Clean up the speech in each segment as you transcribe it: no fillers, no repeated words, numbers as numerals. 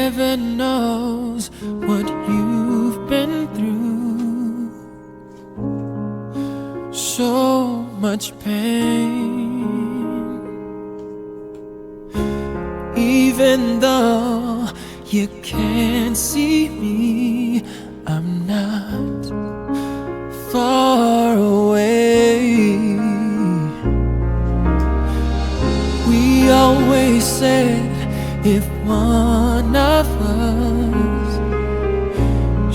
Heaven knows what you've been through. So much pain. Even though you can't see me, I'm not far away. We always said if one of us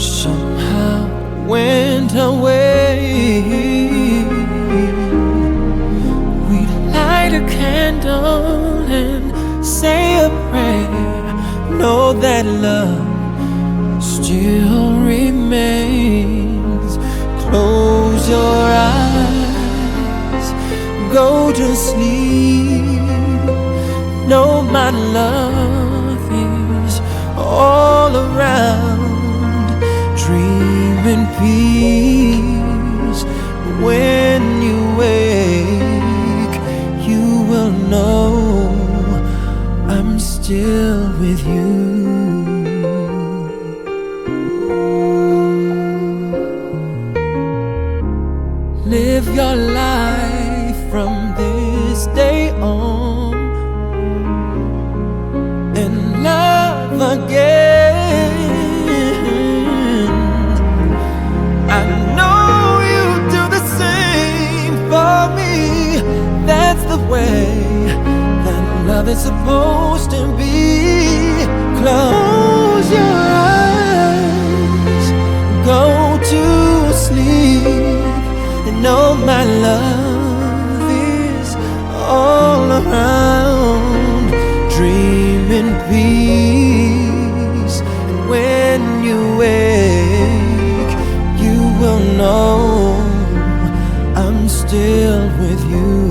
somehow went away, we'd light a candle and say a prayer, know that love still remains. Close your eyes, go to sleep, know my love is all around. Dream in peace. When you wake, you will know I'm still with you. Live your life from this day on and love again. I know you do the same for me. That's the way that love is supposed to be. Close your eyes, go to sleep, and know my love is all around. Dream in peace, and when you wake, you will know I'm still with you.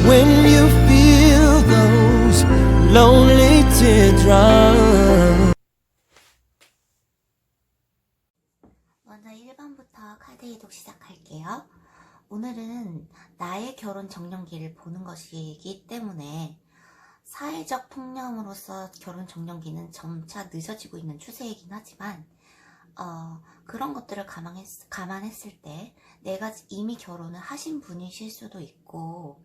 When you feel those lonely teardrops. 먼저 1번부터 카드 해독 시작할게요. 오늘은 나의 결혼 정년기를 보는 것이기 때문에 사회적 통념으로서 결혼 정년기는 점차 늦어지고 있는 추세이긴 하지만 그런 것들을 감안했을 때 내가 이미 결혼을 하신 분이실 수도 있고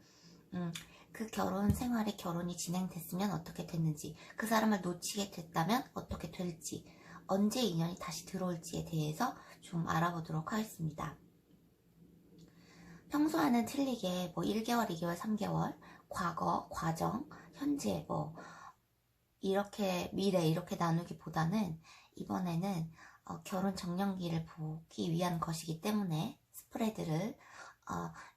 그 결혼 생활에 결혼이 진행됐으면 어떻게 됐는지, 그 사람을 놓치게 됐다면 어떻게 될지, 언제 인연이 다시 들어올지에 대해서 좀 알아보도록 하겠습니다. 평소와는 틀리게 1개월, 2개월, 3개월, 과거, 과정, 현재, 이렇게 미래 이렇게 나누기보다는 이번에는 결혼 정년기를 보기 위한 것이기 때문에 스프레드를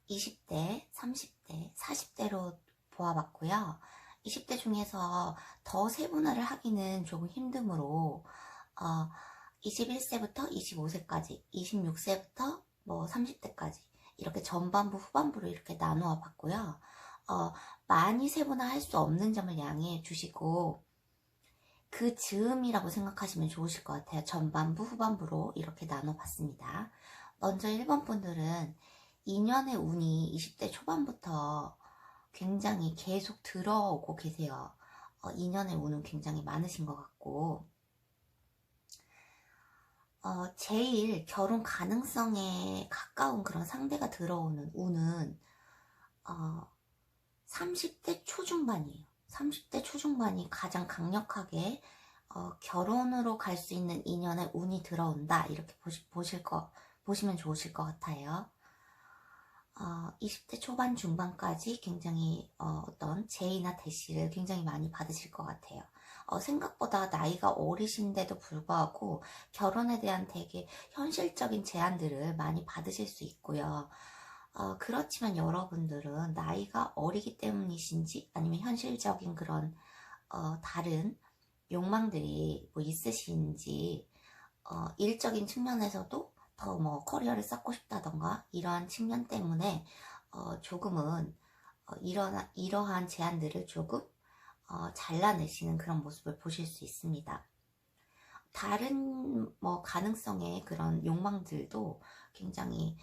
20대, 30대, 40대로 보아봤고요. 20대 중에서 더 세분화를 하기는 조금 힘드므로 21세부터 25세까지, 26세부터 30대까지 이렇게 전반부, 후반부로 이렇게 나누어 봤고요. 많이 세분화할 수 없는 점을 양해해 주시고 그 즈음이라고 생각하시면 좋으실 것 같아요. 전반부, 후반부로 이렇게 나눠 봤습니다. 먼저 1번 분들은 인연의 운이 20대 초반부터 굉장히 계속 들어오고 계세요. 인연의 운은 굉장히 많으신 것 같고 제일 결혼 가능성에 가까운 그런 상대가 들어오는 운은 30대 초중반이에요. 30대 초중반이 가장 강력하게 결혼으로 갈 수 있는 인연의 운이 들어온다. 이렇게 보시면 좋으실 것 같아요. 20대 초반 중반까지 굉장히 어떤 제의나 대시를 굉장히 많이 받으실 것 같아요. 생각보다 나이가 어리신데도 불구하고 결혼에 대한 되게 현실적인 제안들을 많이 받으실 수 있고요. 그렇지만 여러분들은 나이가 어리기 때문이신지 아니면 현실적인 그런 다른 욕망들이 있으신지 일적인 측면에서도 더 커리어를 쌓고 싶다던가 이러한 측면 때문에 조금은 이러한 제안들을 조금 잘라내시는 그런 모습을 보실 수 있습니다. 다른 가능성의 그런 욕망들도 굉장히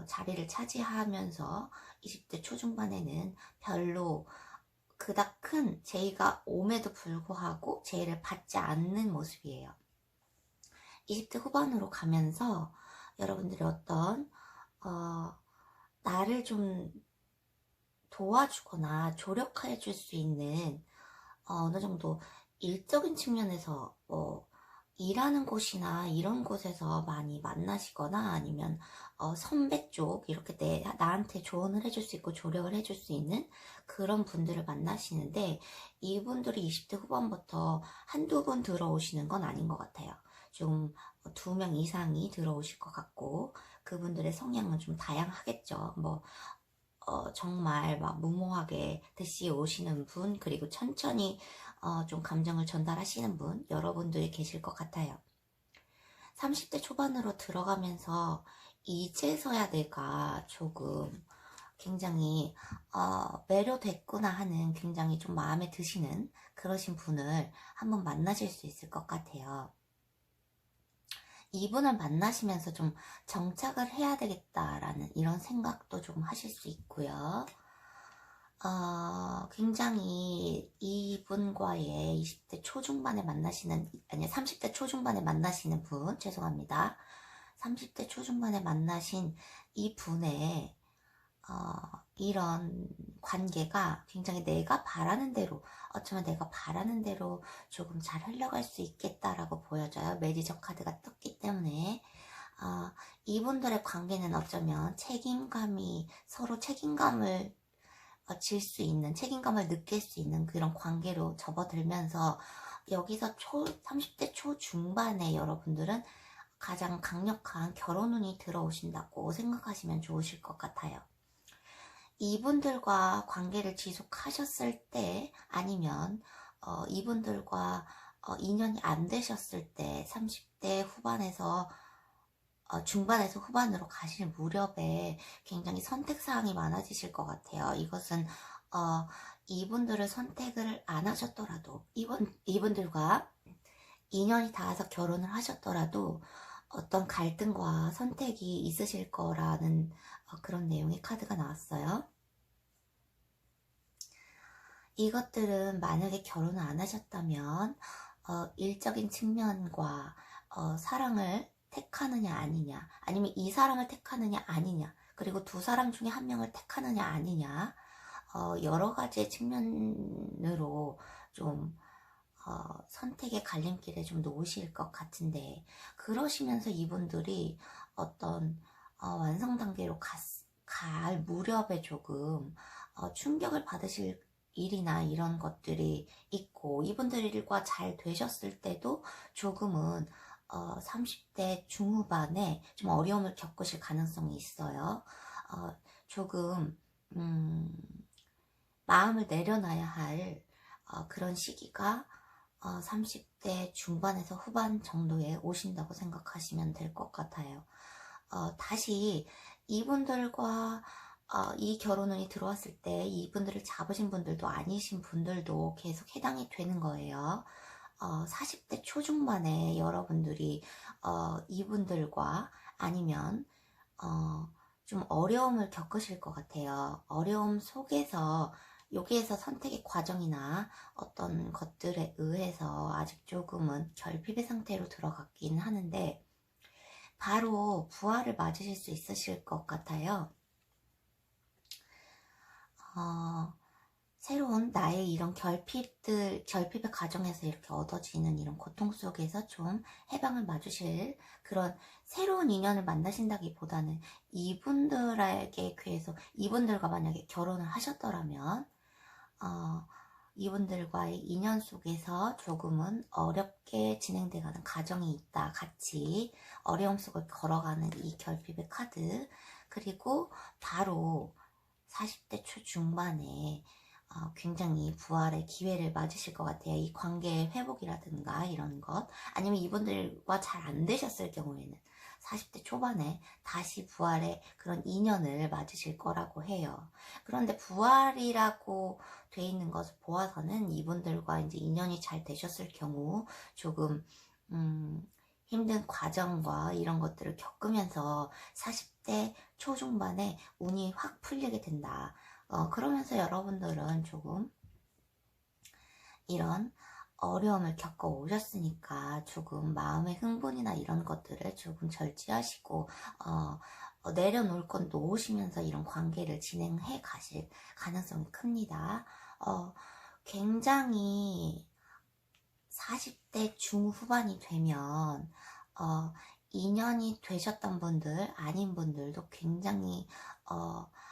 자리를 차지하면서 20대 초중반에는 별로 그닥 큰 제의가 옴에도 불구하고 제의를 받지 않는 모습이에요. 20대 후반으로 가면서 여러분들이 어떤 나를 좀 도와주거나 조력해 줄 수 있는 어느 정도 일적인 측면에서 일하는 곳이나 이런 곳에서 많이 만나시거나 아니면 선배 쪽 이렇게 나한테 조언을 해줄 수 있고 조력을 해줄 수 있는 그런 분들을 만나시는데, 이분들이 20대 후반부터 한두 분 들어오시는 건 아닌 것 같아요. 좀 2명 이상이 들어오실 것 같고, 그분들의 성향은 좀 다양하겠죠. 정말 막 무모하게 드시 오시는 분, 그리고 천천히 좀 감정을 전달하시는 분, 여러분들이 계실 것 같아요. 30대 초반으로 들어가면서 이제서야 내가 조금 굉장히 매료됐구나 하는, 굉장히 좀 마음에 드시는 그러신 분을 한번 만나실 수 있을 것 같아요. 이분을 만나시면서 좀 정착을 해야 되겠다라는 이런 생각도 좀 하실 수 있고요. 굉장히 이분과의 20대 초중반에 만나시는, 아니 30대 초중반에 만나시는 분, 죄송합니다. 30대 초중반에 만나신 이 분의 이런 관계가 굉장히 내가 바라는 대로, 어쩌면 내가 바라는 대로 조금 잘 흘러갈 수 있겠다라고 보여져요. 매지적 카드가 떴기 때문에 이분들의 관계는 어쩌면 책임감이, 서로 책임감을 질 수 있는, 책임감을 느낄 수 있는 그런 관계로 접어들면서, 여기서 30대 초중반에 여러분들은 가장 강력한 결혼운이 들어오신다고 생각하시면 좋으실 것 같아요. 이분들과 관계를 지속하셨을 때, 아니면 이분들과 인연이 안 되셨을 때, 30대 후반에서 중반에서 후반으로 가실 무렵에 굉장히 선택사항이 많아지실 것 같아요. 이것은 이분들을 선택을 안 하셨더라도, 이분들과 인연이 닿아서 결혼을 하셨더라도 어떤 갈등과 선택이 있으실 거라는 그런 내용의 카드가 나왔어요. 이것들은 만약에 결혼을 안 하셨다면 일적인 측면과 사랑을 택하느냐 아니냐, 아니면 이 사람을 택하느냐 아니냐, 그리고 두 사람 중에 한 명을 택하느냐 아니냐, 여러 가지의 측면으로 좀 선택의 갈림길에 좀 놓으실 것 같은데, 그러시면서 이분들이 어떤 완성 단계로 갈 무렵에 조금 충격을 받으실 일이나 이런 것들이 있고, 이분들과 잘 되셨을 때도 조금은 30대 중후반에 좀 어려움을 겪으실 가능성이 있어요. 조금 마음을 내려놔야 할 그런 시기가 30대 중반에서 후반 정도에 오신다고 생각하시면 될 것 같아요. 다시 이분들과 이 결혼운이 들어왔을 때 이분들을 잡으신 분들도 아니신 분들도 계속 해당이 되는 거예요. 40대 초중반에 여러분들이 이분들과 아니면 좀 어려움을 겪으실 것 같아요. 어려움 속에서, 여기에서 선택의 과정이나 어떤 것들에 의해서 아직 조금은 결핍의 상태로 들어갔긴 하는데, 바로 부활을 맞으실 수 있으실 것 같아요. 새로운 나의 이런 결핍의 과정에서 이렇게 얻어지는 이런 고통 속에서 좀 해방을 맞으실 그런 새로운 인연을 만나신다기보다는, 이분들에게 그래서 이분들과 만약에 결혼을 하셨더라면 이분들과의 인연 속에서 조금은 어렵게 진행돼가는 과정이 있다, 같이 어려움 속을 걸어가는 이 결핍의 카드, 그리고 바로 40대 초중반에 굉장히 부활의 기회를 맞으실 것 같아요. 이 관계의 회복이라든가 이런 것, 아니면 이분들과 잘 안 되셨을 경우에는 40대 초반에 다시 부활의 그런 인연을 맞으실 거라고 해요. 그런데 부활이라고 돼 있는 것을 보아서는 이분들과 이제 인연이 잘 되셨을 경우 조금 힘든 과정과 이런 것들을 겪으면서 40대 초중반에 운이 확 풀리게 된다. 그러면서 여러분들은 조금 이런 어려움을 겪어 오셨으니까 조금 마음의 흥분이나 이런 것들을 조금 절제하시고 내려놓을 건 놓으시면서 이런 관계를 진행해 가실 가능성이 큽니다. 굉장히 40대 중후반이 되면 인연이 되셨던 분들 아닌 분들도 굉장히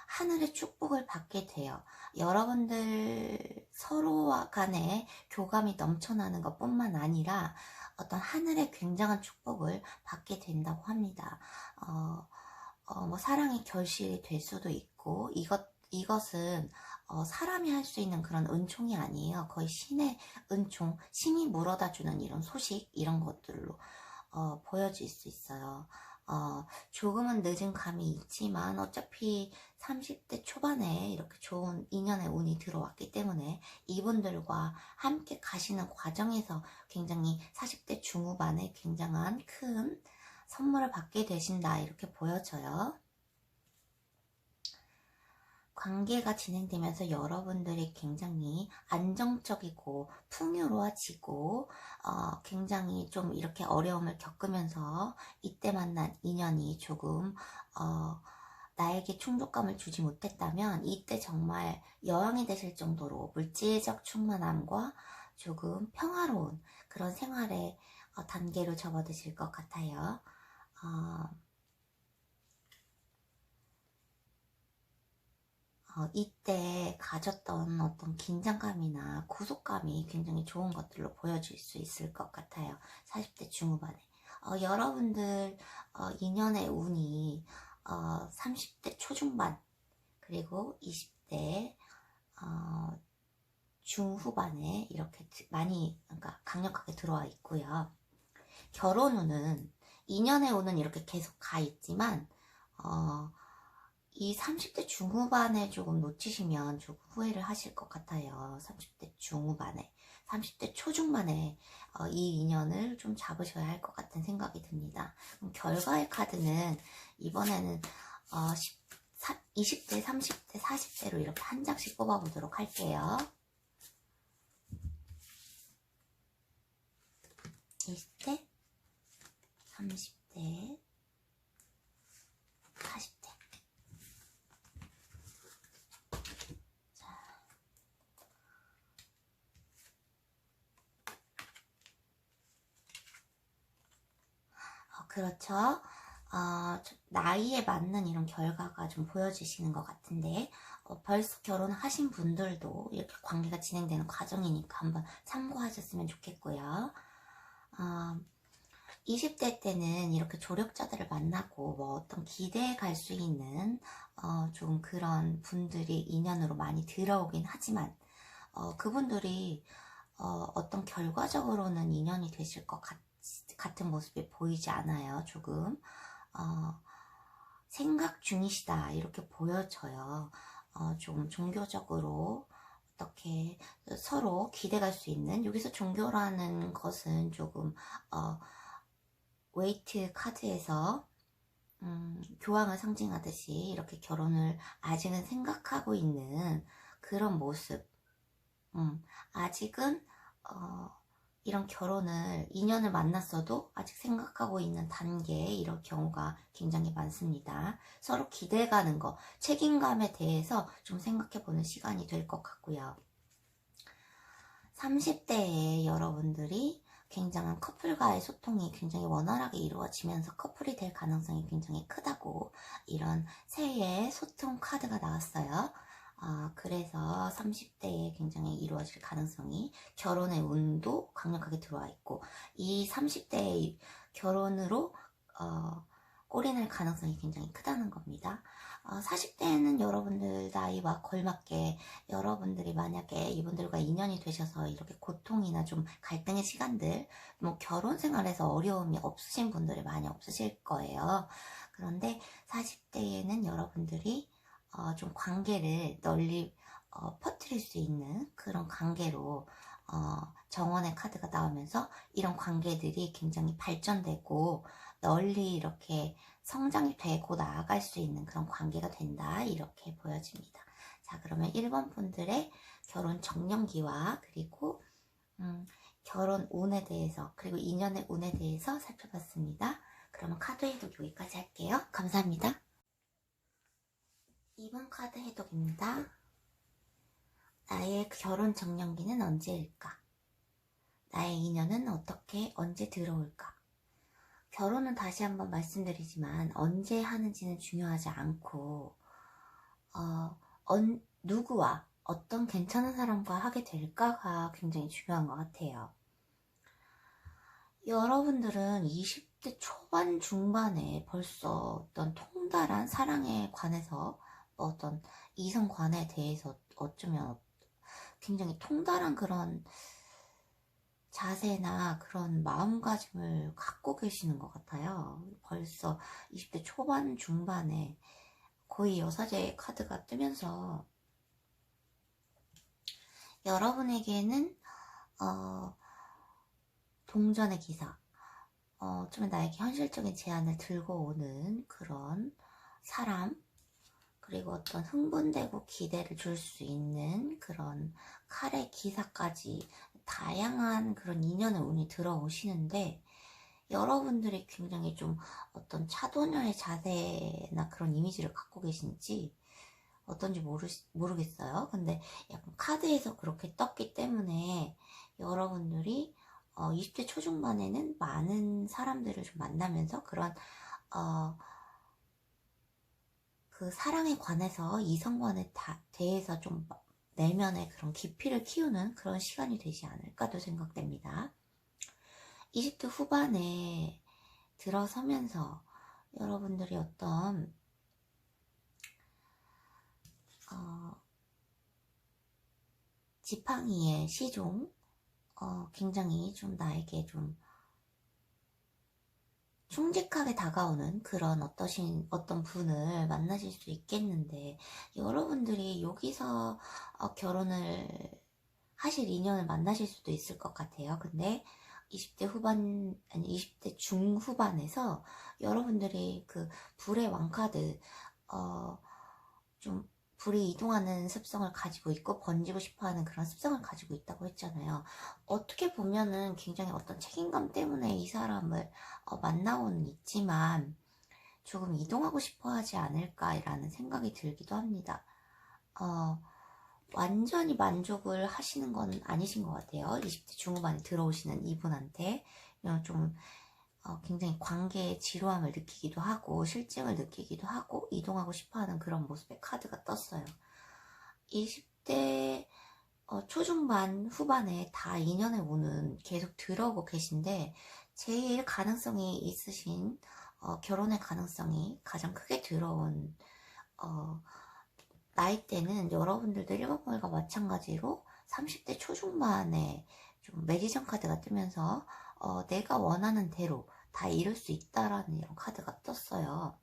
하늘의 축복을 받게 돼요. 여러분들 서로와 간에 교감이 넘쳐나는 것 뿐만 아니라 어떤 하늘의 굉장한 축복을 받게 된다고 합니다. 뭐 사랑의 결실이 될 수도 있고 이것은 사람이 할 수 있는 그런 은총이 아니에요. 거의 신의 은총, 신이 물어다주는 이런 소식 이런 것들로 보여질 수 있어요. 조금은 늦은 감이 있지만 어차피 30대 초반에 이렇게 좋은 인연의 운이 들어왔기 때문에 이분들과 함께 가시는 과정에서 굉장히 40대 중후반에 굉장한 큰 선물을 받게 되신다 이렇게 보여져요. 관계가 진행되면서 여러분들이 굉장히 안정적이고 풍요로워지고 굉장히 좀 이렇게 어려움을 겪으면서 이때 만난 인연이 조금 나에게 충족감을 주지 못했다면 이때 정말 여왕이 되실 정도로 물질적 충만함과 조금 평화로운 그런 생활의 단계로 접어드실 것 같아요. 이때 가졌던 어떤 긴장감이나 구속감이 굉장히 좋은 것들로 보여질 수 있을 것 같아요. 40대 중후반에. 여러분들 인연의 운이 30대 초중반 그리고 20대 중후반에 이렇게 많이 그러니까 강력하게 들어와 있고요. 결혼 운은 인연의 운은 이렇게 계속 가 있지만 이 30대 중후반에 조금 놓치시면 조금 후회를 하실 것 같아요. 30대 중후반에 30대 초중반에 이 인연을 좀 잡으셔야 할 것 같은 생각이 듭니다. 그럼 결과의 카드는 이번에는 20대, 30대, 40대로 이렇게 한 장씩 뽑아보도록 할게요. 20대, 30대, 40대. 그렇죠. 나이에 맞는 이런 결과가 좀 보여지시는 것 같은데 벌써 결혼하신 분들도 이렇게 관계가 진행되는 과정이니까 한번 참고하셨으면 좋겠고요. 20대 때는 이렇게 조력자들을 만나고 뭐 어떤 기대에 갈 수 있는 좀 그런 분들이 인연으로 많이 들어오긴 하지만 그분들이 어떤 결과적으로는 인연이 되실 것 같은 모습이 보이지 않아요. 조금 생각 중이시다 이렇게 보여져요. 좀 종교적으로 어떻게 서로 기대갈 수 있는 여기서 종교라는 것은 조금 웨이트 카드에서 교황을 상징하듯이 이렇게 결혼을 아직은 생각하고 있는 그런 모습 아직은 이런 결혼을 인연을 만났어도 아직 생각하고 있는 단계 이런 경우가 굉장히 많습니다. 서로 기대가는 거 책임감에 대해서 좀 생각해보는 시간이 될 것 같고요. 30대에 여러분들이 굉장한 커플과의 소통이 굉장히 원활하게 이루어지면서 커플이 될 가능성이 굉장히 크다고 이런 새해의 소통 카드가 나왔어요. 그래서 30대에 굉장히 이루어질 가능성이 결혼의 운도 강력하게 들어와 있고 이 30대의 결혼으로 꼴이 날 가능성이 굉장히 크다는 겁니다. 40대에는 여러분들 나이와 걸맞게 여러분들이 만약에 이분들과 인연이 되셔서 이렇게 고통이나 좀 갈등의 시간들 뭐 결혼 생활에서 어려움이 없으신 분들이 많이 없으실 거예요. 그런데 40대에는 여러분들이 좀 관계를 널리 퍼뜨릴 수 있는 그런 관계로 정원의 카드가 나오면서 이런 관계들이 굉장히 발전되고 널리 이렇게 성장이 되고 나아갈 수 있는 그런 관계가 된다 이렇게 보여집니다. 자, 그러면 1번 분들의 결혼 정년기와 그리고 결혼 운에 대해서 그리고 인연의 운에 대해서 살펴봤습니다. 그러면 카드 해독 여기까지 할게요. 감사합니다. 2번 카드 해독입니다. 나의 결혼 정년기는 언제일까? 나의 인연은 어떻게 언제 들어올까? 결혼은 다시 한번 말씀드리지만 언제 하는지는 중요하지 않고 누구와 어떤 괜찮은 사람과 하게 될까가 굉장히 중요한 것 같아요. 여러분들은 20대 초반 중반에 벌써 어떤 통달한 사랑에 관해서 어떤 이성관에 대해서 어쩌면 굉장히 통달한 그런 자세나 그런 마음가짐을 갖고 계시는 것 같아요. 벌써 20대 초반 중반에 거의 여사제 카드가 뜨면서 여러분에게는 동전의 기사, 좀 나에게 현실적인 제안을 들고 오는 그런 사람, 그리고 어떤 흥분되고 기대를 줄 수 있는 그런 칼의 기사까지 다양한 그런 인연의 운이 들어오시는데, 여러분들이 굉장히 좀 어떤 차도녀의 자세나 그런 이미지를 갖고 계신지 어떤지 모르겠어요. 근데 약간 카드에서 그렇게 떴기 때문에 여러분들이 20대 초중반에는 많은 사람들을 좀 만나면서 그런 그 사랑에 관해서 이성관에 대해서 좀 내면의 그런 깊이를 키우는 그런 시간이 되지 않을까도 생각됩니다. 20대 후반에 들어서면서 여러분들이 어떤 지팡이의 시종, 굉장히 좀 나에게 좀 충직하게 다가오는 그런 어떤 분을 만나실 수 있겠는데, 여러분들이 여기서 결혼을 하실 인연을 만나실 수도 있을 것 같아요. 근데 20대 중후반에서 여러분들이 그 불의 왕카드, 좀 불이 이동하는 습성을 가지고 있고 번지고 싶어하는 그런 습성을 가지고 있다고 했잖아요. 어떻게 보면은 굉장히 어떤 책임감 때문에 이 사람을 만나고는 있지만 조금 이동하고 싶어 하지 않을까라는 생각이 들기도 합니다. 완전히 만족을 하시는 건 아니신 것 같아요. 20대 중후반에 들어오시는 이분한테 좀 굉장히 관계의 지루함을 느끼기도 하고 실증을 느끼기도 하고 이동하고 싶어하는 그런 모습의 카드가 떴어요. 20대 초중반 후반에 다 인연의 운은 계속 들어오고 계신데, 제일 가능성이 있으신 결혼의 가능성이 가장 크게 들어온 나이대는 여러분들도 1번물과 마찬가지로 30대 초중반에 좀 매지션 카드가 뜨면서 내가 원하는 대로 다 이룰 수 있다라는 이런 카드가 떴어요.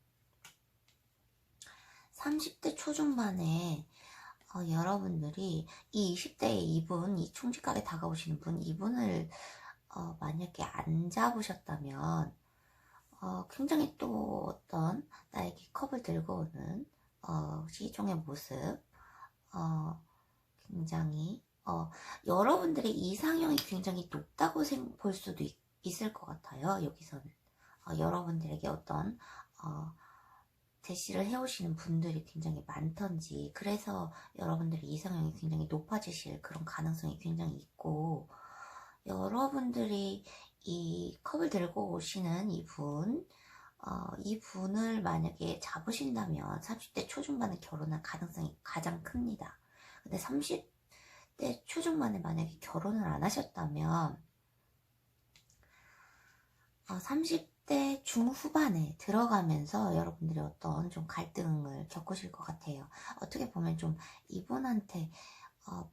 30대 초중반에 여러분들이 이 20대의 이 충직하게 다가오시는 분, 이분을 만약에 안 잡으셨다면 굉장히 또 어떤 나에게 컵을 들고 오는 시종의 모습, 굉장히 여러분들의 이상형이 굉장히 높다고 볼 수도 있을 것 같아요. 여기서는 여러분들에게 어떤 대시를 해오시는 분들이 굉장히 많던지, 그래서 여러분들의 이상형이 굉장히 높아지실 그런 가능성이 굉장히 있고, 여러분들이 이 컵을 들고 오시는 이분을 만약에 잡으신다면 30대 초중반에 결혼할 가능성이 가장 큽니다. 근데 30대 초중반에 만약에 결혼을 안 하셨다면 30대 중후반에 들어가면서 여러분들이 어떤 좀 갈등을 겪으실 것 같아요. 어떻게 보면 좀 이분한테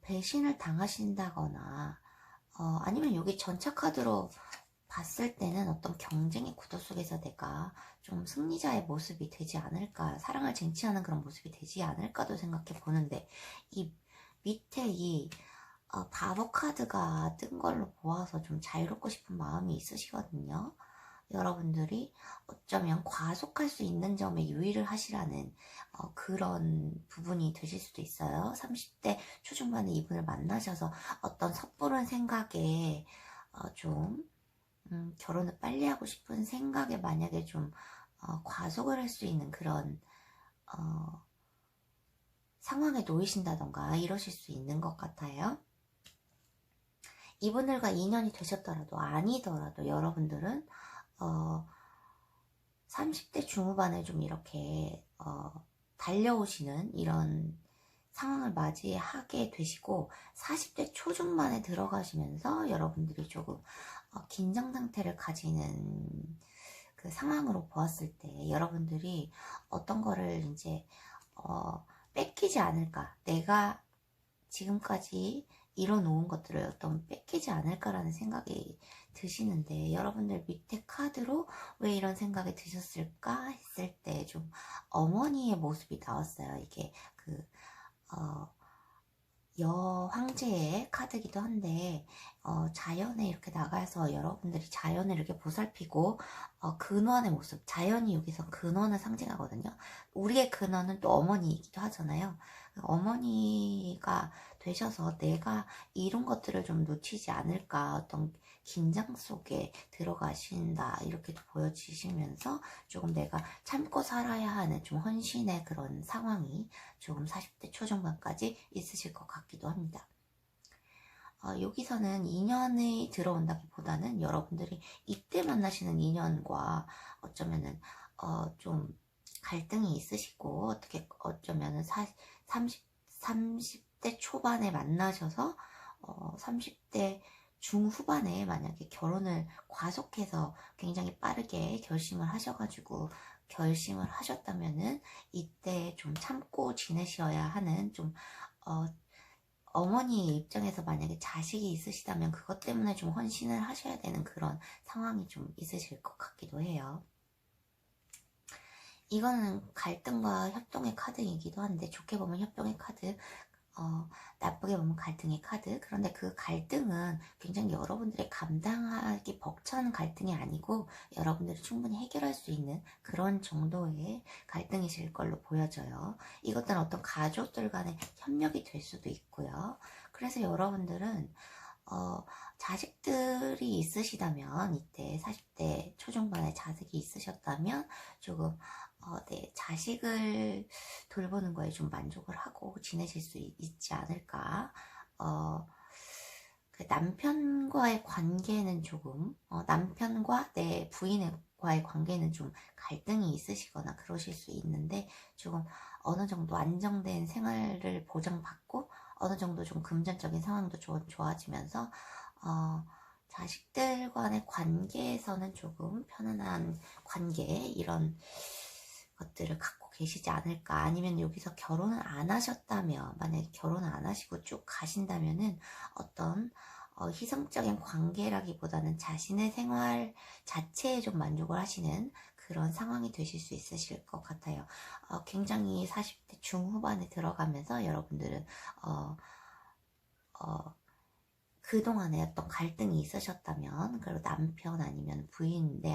배신을 당하신다거나 아니면 여기 전차카드로 봤을 때는 어떤 경쟁의 구도 속에서 내가 좀 승리자의 모습이 되지 않을까, 사랑을 쟁취하는 그런 모습이 되지 않을까도 생각해 보는데, 이 밑에 이 바보 카드가 뜬 걸로 보아서 좀 자유롭고 싶은 마음이 있으시거든요. 여러분들이 어쩌면 과속할 수 있는 점에 유의를 하시라는 그런 부분이 되실 수도 있어요. 30대 초중반에 이분을 만나셔서 어떤 섣부른 생각에 결혼을 빨리 하고 싶은 생각에 만약에 좀 과속을 할 수 있는 그런 상황에 놓이신다던가 이러실 수 있는 것 같아요. 이분들과 인연이 되셨더라도 아니더라도 여러분들은 30대 중후반에 좀 이렇게 달려오시는 이런 상황을 맞이하게 되시고 40대 초중반에 들어가시면서 여러분들이 조금 긴장 상태를 가지는 그 상황으로 보았을 때 여러분들이 어떤 거를 이제 뺏기지 않을까, 내가 지금까지 이뤄놓은 것들을 어떤 뺏기지 않을까라는 생각이 드시는데 여러분들 밑에 카드로 왜 이런 생각이 드셨을까 했을 때 좀 어머니의 모습이 나왔어요. 이게 여황제의 카드기도 한데 자연에 이렇게 나가서 여러분들이 자연을 이렇게 보살피고 근원의 모습, 자연이 여기서 근원을 상징하거든요. 우리의 근원은 또 어머니이기도 하잖아요. 어머니가 되셔서 내가 이런 것들을 좀 놓치지 않을까, 어떤 긴장 속에 들어가신다 이렇게 보여지시면서 조금 내가 참고 살아야 하는 좀 헌신의 그런 상황이 조금 40대 초중반까지 있으실 것 같기도 합니다. 여기서는 인연이 들어온다기보다는 여러분들이 이때 만나시는 인연과 어쩌면은 좀 갈등이 있으시고 어떻게 어쩌면은 30대 초반에 만나셔서 30대 중후반에 만약에 결혼을 과속해서 굉장히 빠르게 결심을 하셨다면은 이때 좀 참고 지내셔야 하는 좀 어머니의 입장에서 만약에 자식이 있으시다면 그것 때문에 좀 헌신을 하셔야 되는 그런 상황이 좀 있으실 것 같기도 해요. 이거는 갈등과 협동의 카드이기도 한데 좋게 보면 협동의 카드, 나쁘게 보면 갈등의 카드. 그런데 그 갈등은 굉장히 여러분들의 감당하기 벅찬 갈등이 아니고 여러분들이 충분히 해결할 수 있는 그런 정도의 갈등이실 걸로 보여져요. 이것들은 어떤 가족들 간의 협력이 될 수도 있고요. 그래서 여러분들은 자식들이 있으시다면 이때 40대 초중반에 자식이 있으셨다면 조금 네, 자식을 돌보는 거에 좀 만족을 하고 지내실 수 있지 않을까. 그 남편과의 관계는 조금 남편과 내 부인과의 관계는 좀 갈등이 있으시거나 그러실 수 있는데 조금 어느 정도 안정된 생활을 보장받고 어느 정도 좀 금전적인 상황도 좋아지면서 자식들 간의 관계에서는 조금 편안한 관계 이런 것들을 갖고 계시지 않을까. 아니면 여기서 결혼을 안 하셨다면, 만약에 결혼을 안 하시고 쭉 가신다면은 어떤 희성적인 관계라기보다는 자신의 생활 자체에 좀 만족을 하시는 그런 상황이 되실 수 있으실 것 같아요. 굉장히 40대 중후반에 들어가면서 여러분들은 그동안에 어떤 갈등이 있으셨다면, 그리고 남편 아니면 부인, 내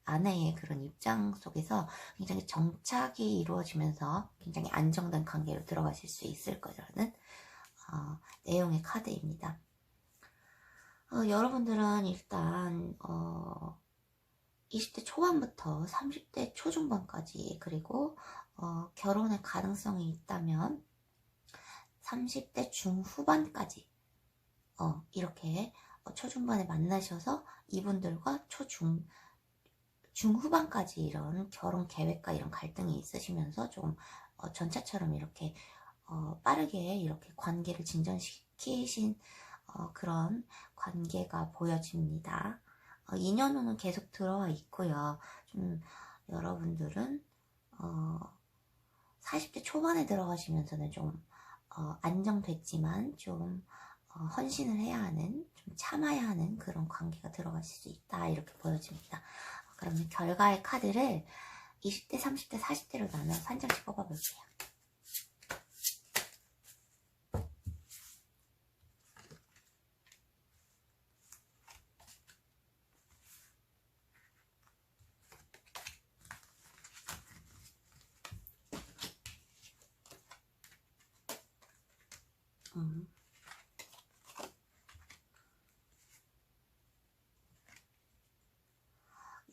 아내의 그런 입장 속에서 굉장히 정착이 이루어지면서 굉장히 안정된 관계로 들어가실 수 있을 거라는 내용의 카드입니다. 여러분들은 일단 20대 초반부터 30대 초중반까지 그리고 결혼의 가능성이 있다면 30대 중후반까지 이렇게 초중반에 만나셔서 이분들과 중후반까지 이런 결혼 계획과 이런 갈등이 있으시면서 조금 전차처럼 이렇게 빠르게 이렇게 관계를 진전시키신 그런 관계가 보여집니다. 2년 후는 계속 들어와 있고요. 좀 여러분들은 40대 초반에 들어가시면서는 좀 안정됐지만 좀 헌신을 해야 하는, 좀 참아야 하는 그런 관계가 들어가실 수 있다 이렇게 보여집니다. 그러면 결과의 카드를 20대, 30대, 40대로 나눠서 한 장씩 뽑아볼게요.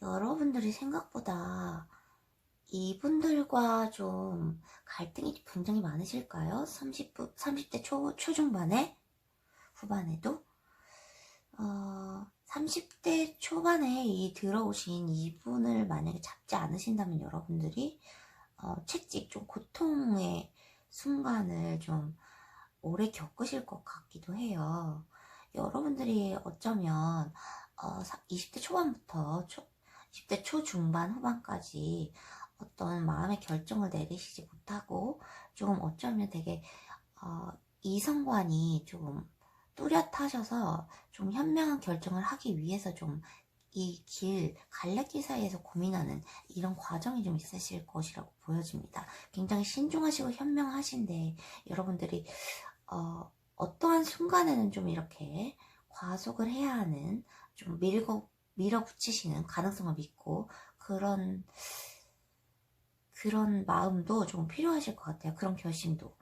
여러분들이 생각보다 이분들과 좀 갈등이 굉장히 많으실까요? 30대 초중반에? 후반에도? 30대 초반에 들어오신 이분을 만약에 잡지 않으신다면 여러분들이 채찍, 좀 고통의 순간을 좀 오래 겪으실 것 같기도 해요. 여러분들이 어쩌면 20대 초반부터 20대 초중반 후반까지 어떤 마음의 결정을 내리시지 못하고 조금 어쩌면 되게 이성관이 좀 뚜렷하셔서 좀 현명한 결정을 하기 위해서 좀 이 갈래길 사이에서 고민하는 이런 과정이 좀 있으실 것이라고 보여집니다. 굉장히 신중하시고 현명하신데 여러분들이 어떠한 순간에는 좀 이렇게 과속을 해야 하는, 좀 밀어붙이시는 가능성을 믿고 그런 마음도 좀 필요하실 것 같아요. 그런 결심도.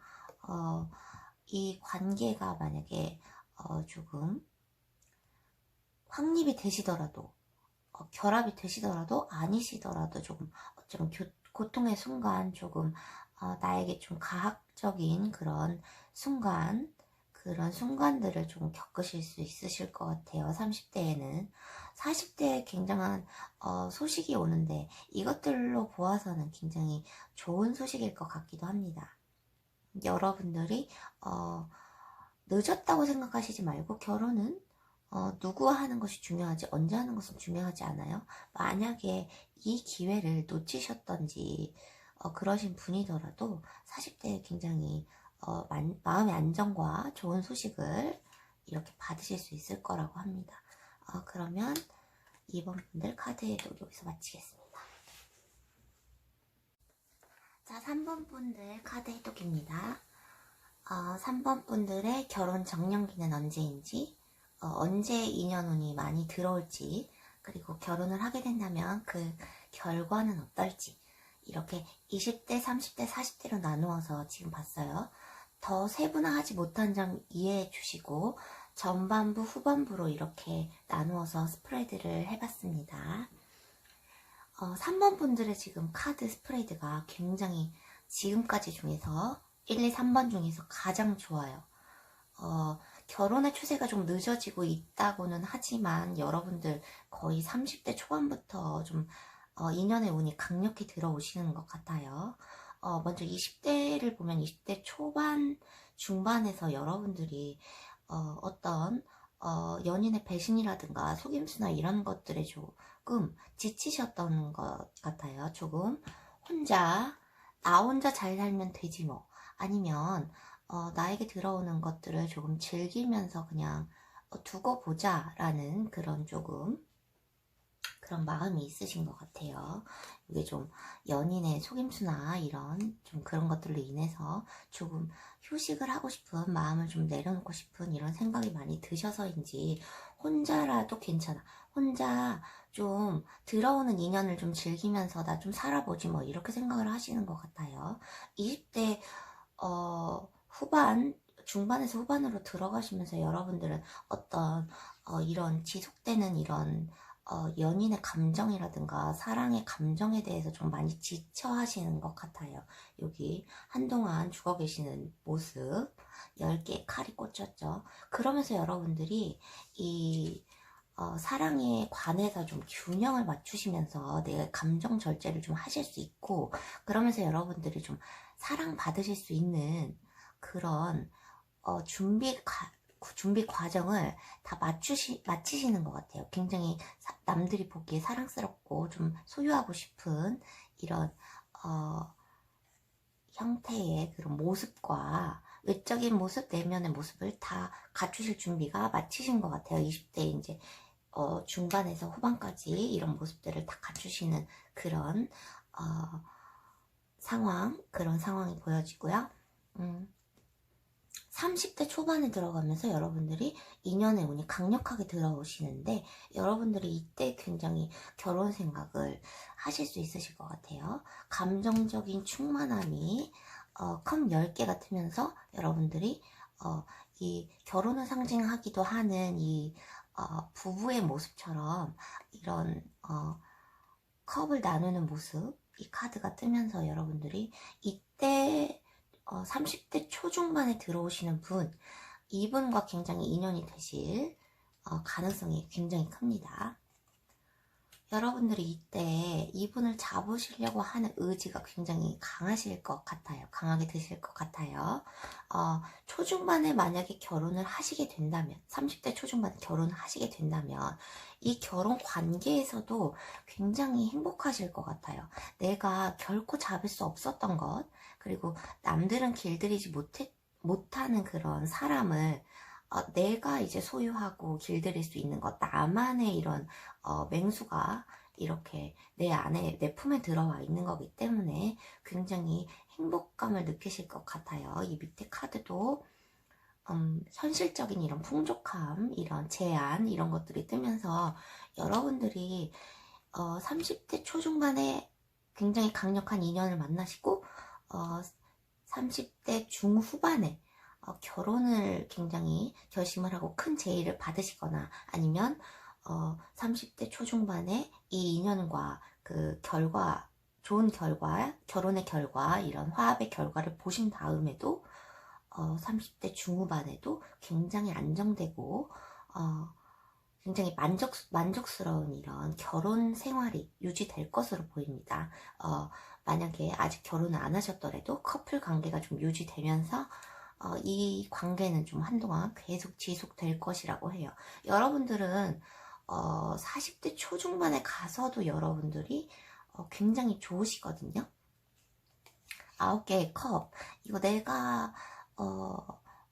이 관계가 만약에 조금 확립이 되시더라도, 결합이 되시더라도 아니시더라도 조금 어쩌면 고통의 순간, 조금 나에게 좀 가학적인 그런 순간들을 좀 겪으실 수 있으실 것 같아요. 30대에는. 40대에 굉장한 소식이 오는데 이것들로 보아서는 굉장히 좋은 소식일 것 같기도 합니다. 여러분들이 늦었다고 생각하시지 말고, 결혼은 누구와 하는 것이 중요하지 언제 하는 것은 중요하지 않아요. 만약에 이 기회를 놓치셨던지 그러신 분이더라도 40대에 굉장히 마음의 안정과 좋은 소식을 이렇게 받으실 수 있을 거라고 합니다. 그러면 2번 분들 카드 해독 여기서 마치겠습니다. 자, 3번 분들 카드 해독입니다. 3번 분들의 결혼 정년기는 언제인지, 언제 인연운이 많이 들어올지, 그리고 결혼을 하게 된다면 그 결과는 어떨지, 이렇게 20대, 30대, 40대로 나누어서 지금 봤어요. 더 세분화하지 못한 점 이해해 주시고 전반부, 후반부로 이렇게 나누어서 스프레드를 해봤습니다. 3번 분들의 지금 카드 스프레드가 굉장히 지금까지 중에서 1, 2, 3번 중에서 가장 좋아요. 결혼의 추세가 좀 늦어지고 있다고는 하지만 여러분들 거의 30대 초반부터 좀 인연의 운이 강력히 들어오시는 것 같아요. 먼저 20대를 보면 20대 초반, 중반에서 여러분들이 어떤 연인의 배신이라든가 속임수나 이런 것들에 조금 지치셨던 것 같아요. 조금 나 혼자 잘 살면 되지 뭐, 아니면 나에게 들어오는 것들을 조금 즐기면서 그냥 두고 보자 라는 그런 마음이 있으신 것 같아요. 이게 좀 연인의 속임수나 이런 좀 그런 것들로 인해서 조금 휴식을 하고 싶은, 마음을 좀 내려놓고 싶은 이런 생각이 많이 드셔서인지, 혼자라도 괜찮아, 혼자 좀 들어오는 인연을 좀 즐기면서 나 좀 살아보지 뭐, 이렇게 생각을 하시는 것 같아요. 20대 중반에서 후반으로 들어가시면서 여러분들은 어떤 이런 지속되는 이런 연인의 감정이라든가 사랑의 감정에 대해서 좀 많이 지쳐 하시는 것 같아요. 여기 한동안 죽어 계시는 모습, 10개의 칼이 꽂혔죠. 그러면서 여러분들이 이 사랑에 관해서 좀 균형을 맞추시면서 내 감정 절제를 좀 하실 수 있고, 그러면서 여러분들이 좀 사랑받으실 수 있는 그런 준비 과정을 다 마치시는 것 같아요. 굉장히 남들이 보기에 사랑스럽고 좀 소유하고 싶은 이런 형태의 그런 모습과 외적인 모습, 내면의 모습을 다 갖추실 준비가 마치신 것 같아요. 20대 이제 중반에서 후반까지 이런 모습들을 다 갖추시는 그런 그런 상황이 보여지고요. 30대 초반에 들어가면서 여러분들이 인연의 운이 강력하게 들어오시는데, 여러분들이 이때 굉장히 결혼 생각을 하실 수 있으실 것 같아요. 감정적인 충만함이 컵 10개가 트면서 여러분들이 이 결혼을 상징하기도 하는 이 부부의 모습처럼 이런 컵을 나누는 모습, 이 카드가 뜨면서 여러분들이 이때 30대 초중반에 들어오시는 분, 이분과 굉장히 인연이 되실 가능성이 굉장히 큽니다. 여러분들이 이때 이분을 잡으시려고 하는 의지가 굉장히 강하실 것 같아요. 강하게 드실 것 같아요. 초중반에 만약에 결혼을 하시게 된다면, 30대 초중반에 결혼을 하시게 된다면 이 결혼 관계에서도 굉장히 행복하실 것 같아요. 내가 결코 잡을 수 없었던 것, 그리고 남들은 길들이지 못하는 그런 사람을 내가 이제 소유하고 길들일 수 있는 것, 나만의 이런 맹수가 이렇게 내 안에, 내 품에 들어와 있는 거기 때문에 굉장히 행복감을 느끼실 것 같아요. 이 밑에 카드도 현실적인 이런 풍족함, 이런 제안, 이런 것들이 뜨면서 여러분들이 30대 초중반에 굉장히 강력한 인연을 만나시고 30대 중후반에 결혼을 굉장히 결심을 하고 큰 제의를 받으시거나 아니면 30대 초중반에 이 인연과 그 결과, 좋은 결과, 결혼의 결과, 이런 화합의 결과를 보신 다음에도 30대 중후반에도 굉장히 안정되고 굉장히 만족스러운 이런 결혼 생활이 유지될 것으로 보입니다. 만약에 아직 결혼을 안 하셨더라도 커플 관계가 좀 유지되면서 이 관계는 좀 한동안 계속 지속될 것이라고 해요. 여러분들은 40대 초중반에 가서도 여러분들이 굉장히 좋으시거든요. 9개의 컵, 이거 내가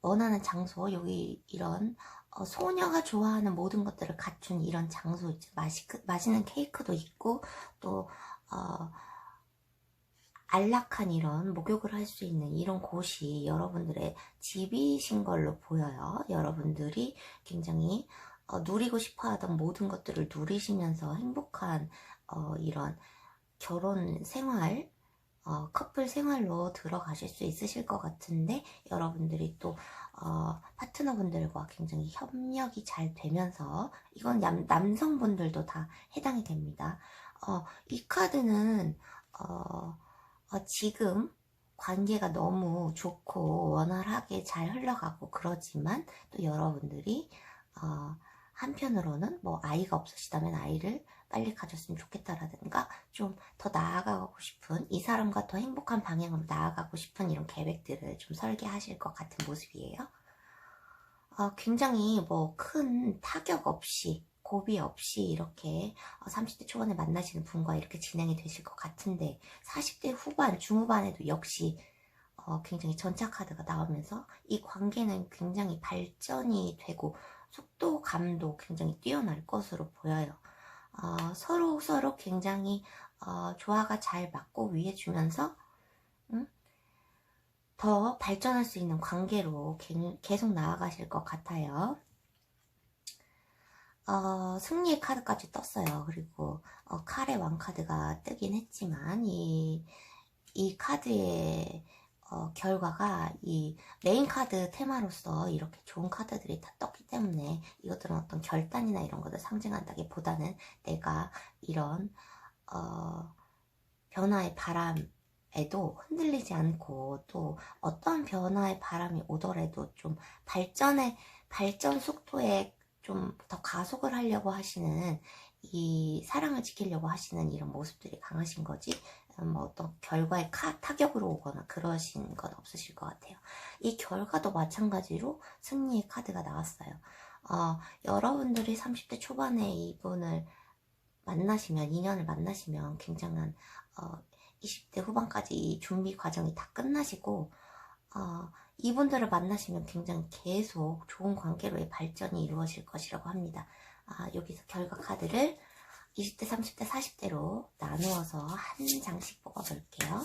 원하는 장소, 여기 이런 소녀가 좋아하는 모든 것들을 갖춘 이런 장소 있죠. 맛있는 케이크도 있고 또 안락한 이런 목욕을 할 수 있는 이런 곳이 여러분들의 집이신 걸로 보여요. 여러분들이 굉장히 누리고 싶어 하던 모든 것들을 누리시면서 행복한 이런 결혼 생활, 커플 생활로 들어가실 수 있으실 것 같은데 여러분들이 또 파트너분들과 굉장히 협력이 잘 되면서 이건 남성분들도 다 해당이 됩니다. 이 카드는 지금 관계가 너무 좋고 원활하게 잘 흘러가고 그러지만 또 여러분들이 한편으로는 뭐 아이가 없으시다면 아이를 빨리 가졌으면 좋겠다라든가 좀 더 나아가고 싶은, 이 사람과 더 행복한 방향으로 나아가고 싶은 이런 계획들을 좀 설계하실 것 같은 모습이에요. 굉장히 뭐 큰 타격 없이, 고비 없이 이렇게 30대 초반에 만나시는 분과 이렇게 진행이 되실 것 같은데 40대 후반, 중후반에도 역시 굉장히 전차 카드가 나오면서 이 관계는 굉장히 발전이 되고 속도감도 굉장히 뛰어날 것으로 보여요. 서로 굉장히 조화가 잘 맞고 위해주면서 더 발전할 수 있는 관계로 계속 나아가실 것 같아요. 승리의 카드까지 떴어요. 그리고 칼의 왕 카드가 뜨긴 했지만 이 카드의 결과가 이 메인 카드 테마로서 이렇게 좋은 카드들이 다 떴기 때문에 이것들은 어떤 결단이나 이런 것을 상징한다기보다는 내가 이런 변화의 바람에도 흔들리지 않고 또 어떤 변화의 바람이 오더라도 좀 발전 속도에 좀 더 가속을 하려고 하시는, 이 사랑을 지키려고 하시는 이런 모습들이 강하신 거지 뭐 어떤 결과에 타격으로 오거나 그러신 건 없으실 것 같아요. 이 결과도 마찬가지로 승리의 카드가 나왔어요. 여러분들이 30대 초반에 이분을 만나시면, 인연을 만나시면 굉장한 20대 후반까지 이 준비 과정이 다 끝나시고 이분들을 만나시면 굉장히 계속 좋은 관계로의 발전이 이루어질 것이라고 합니다. 여기서 결과 카드를 20대, 30대, 40대로 나누어서 한 장씩 뽑아볼게요.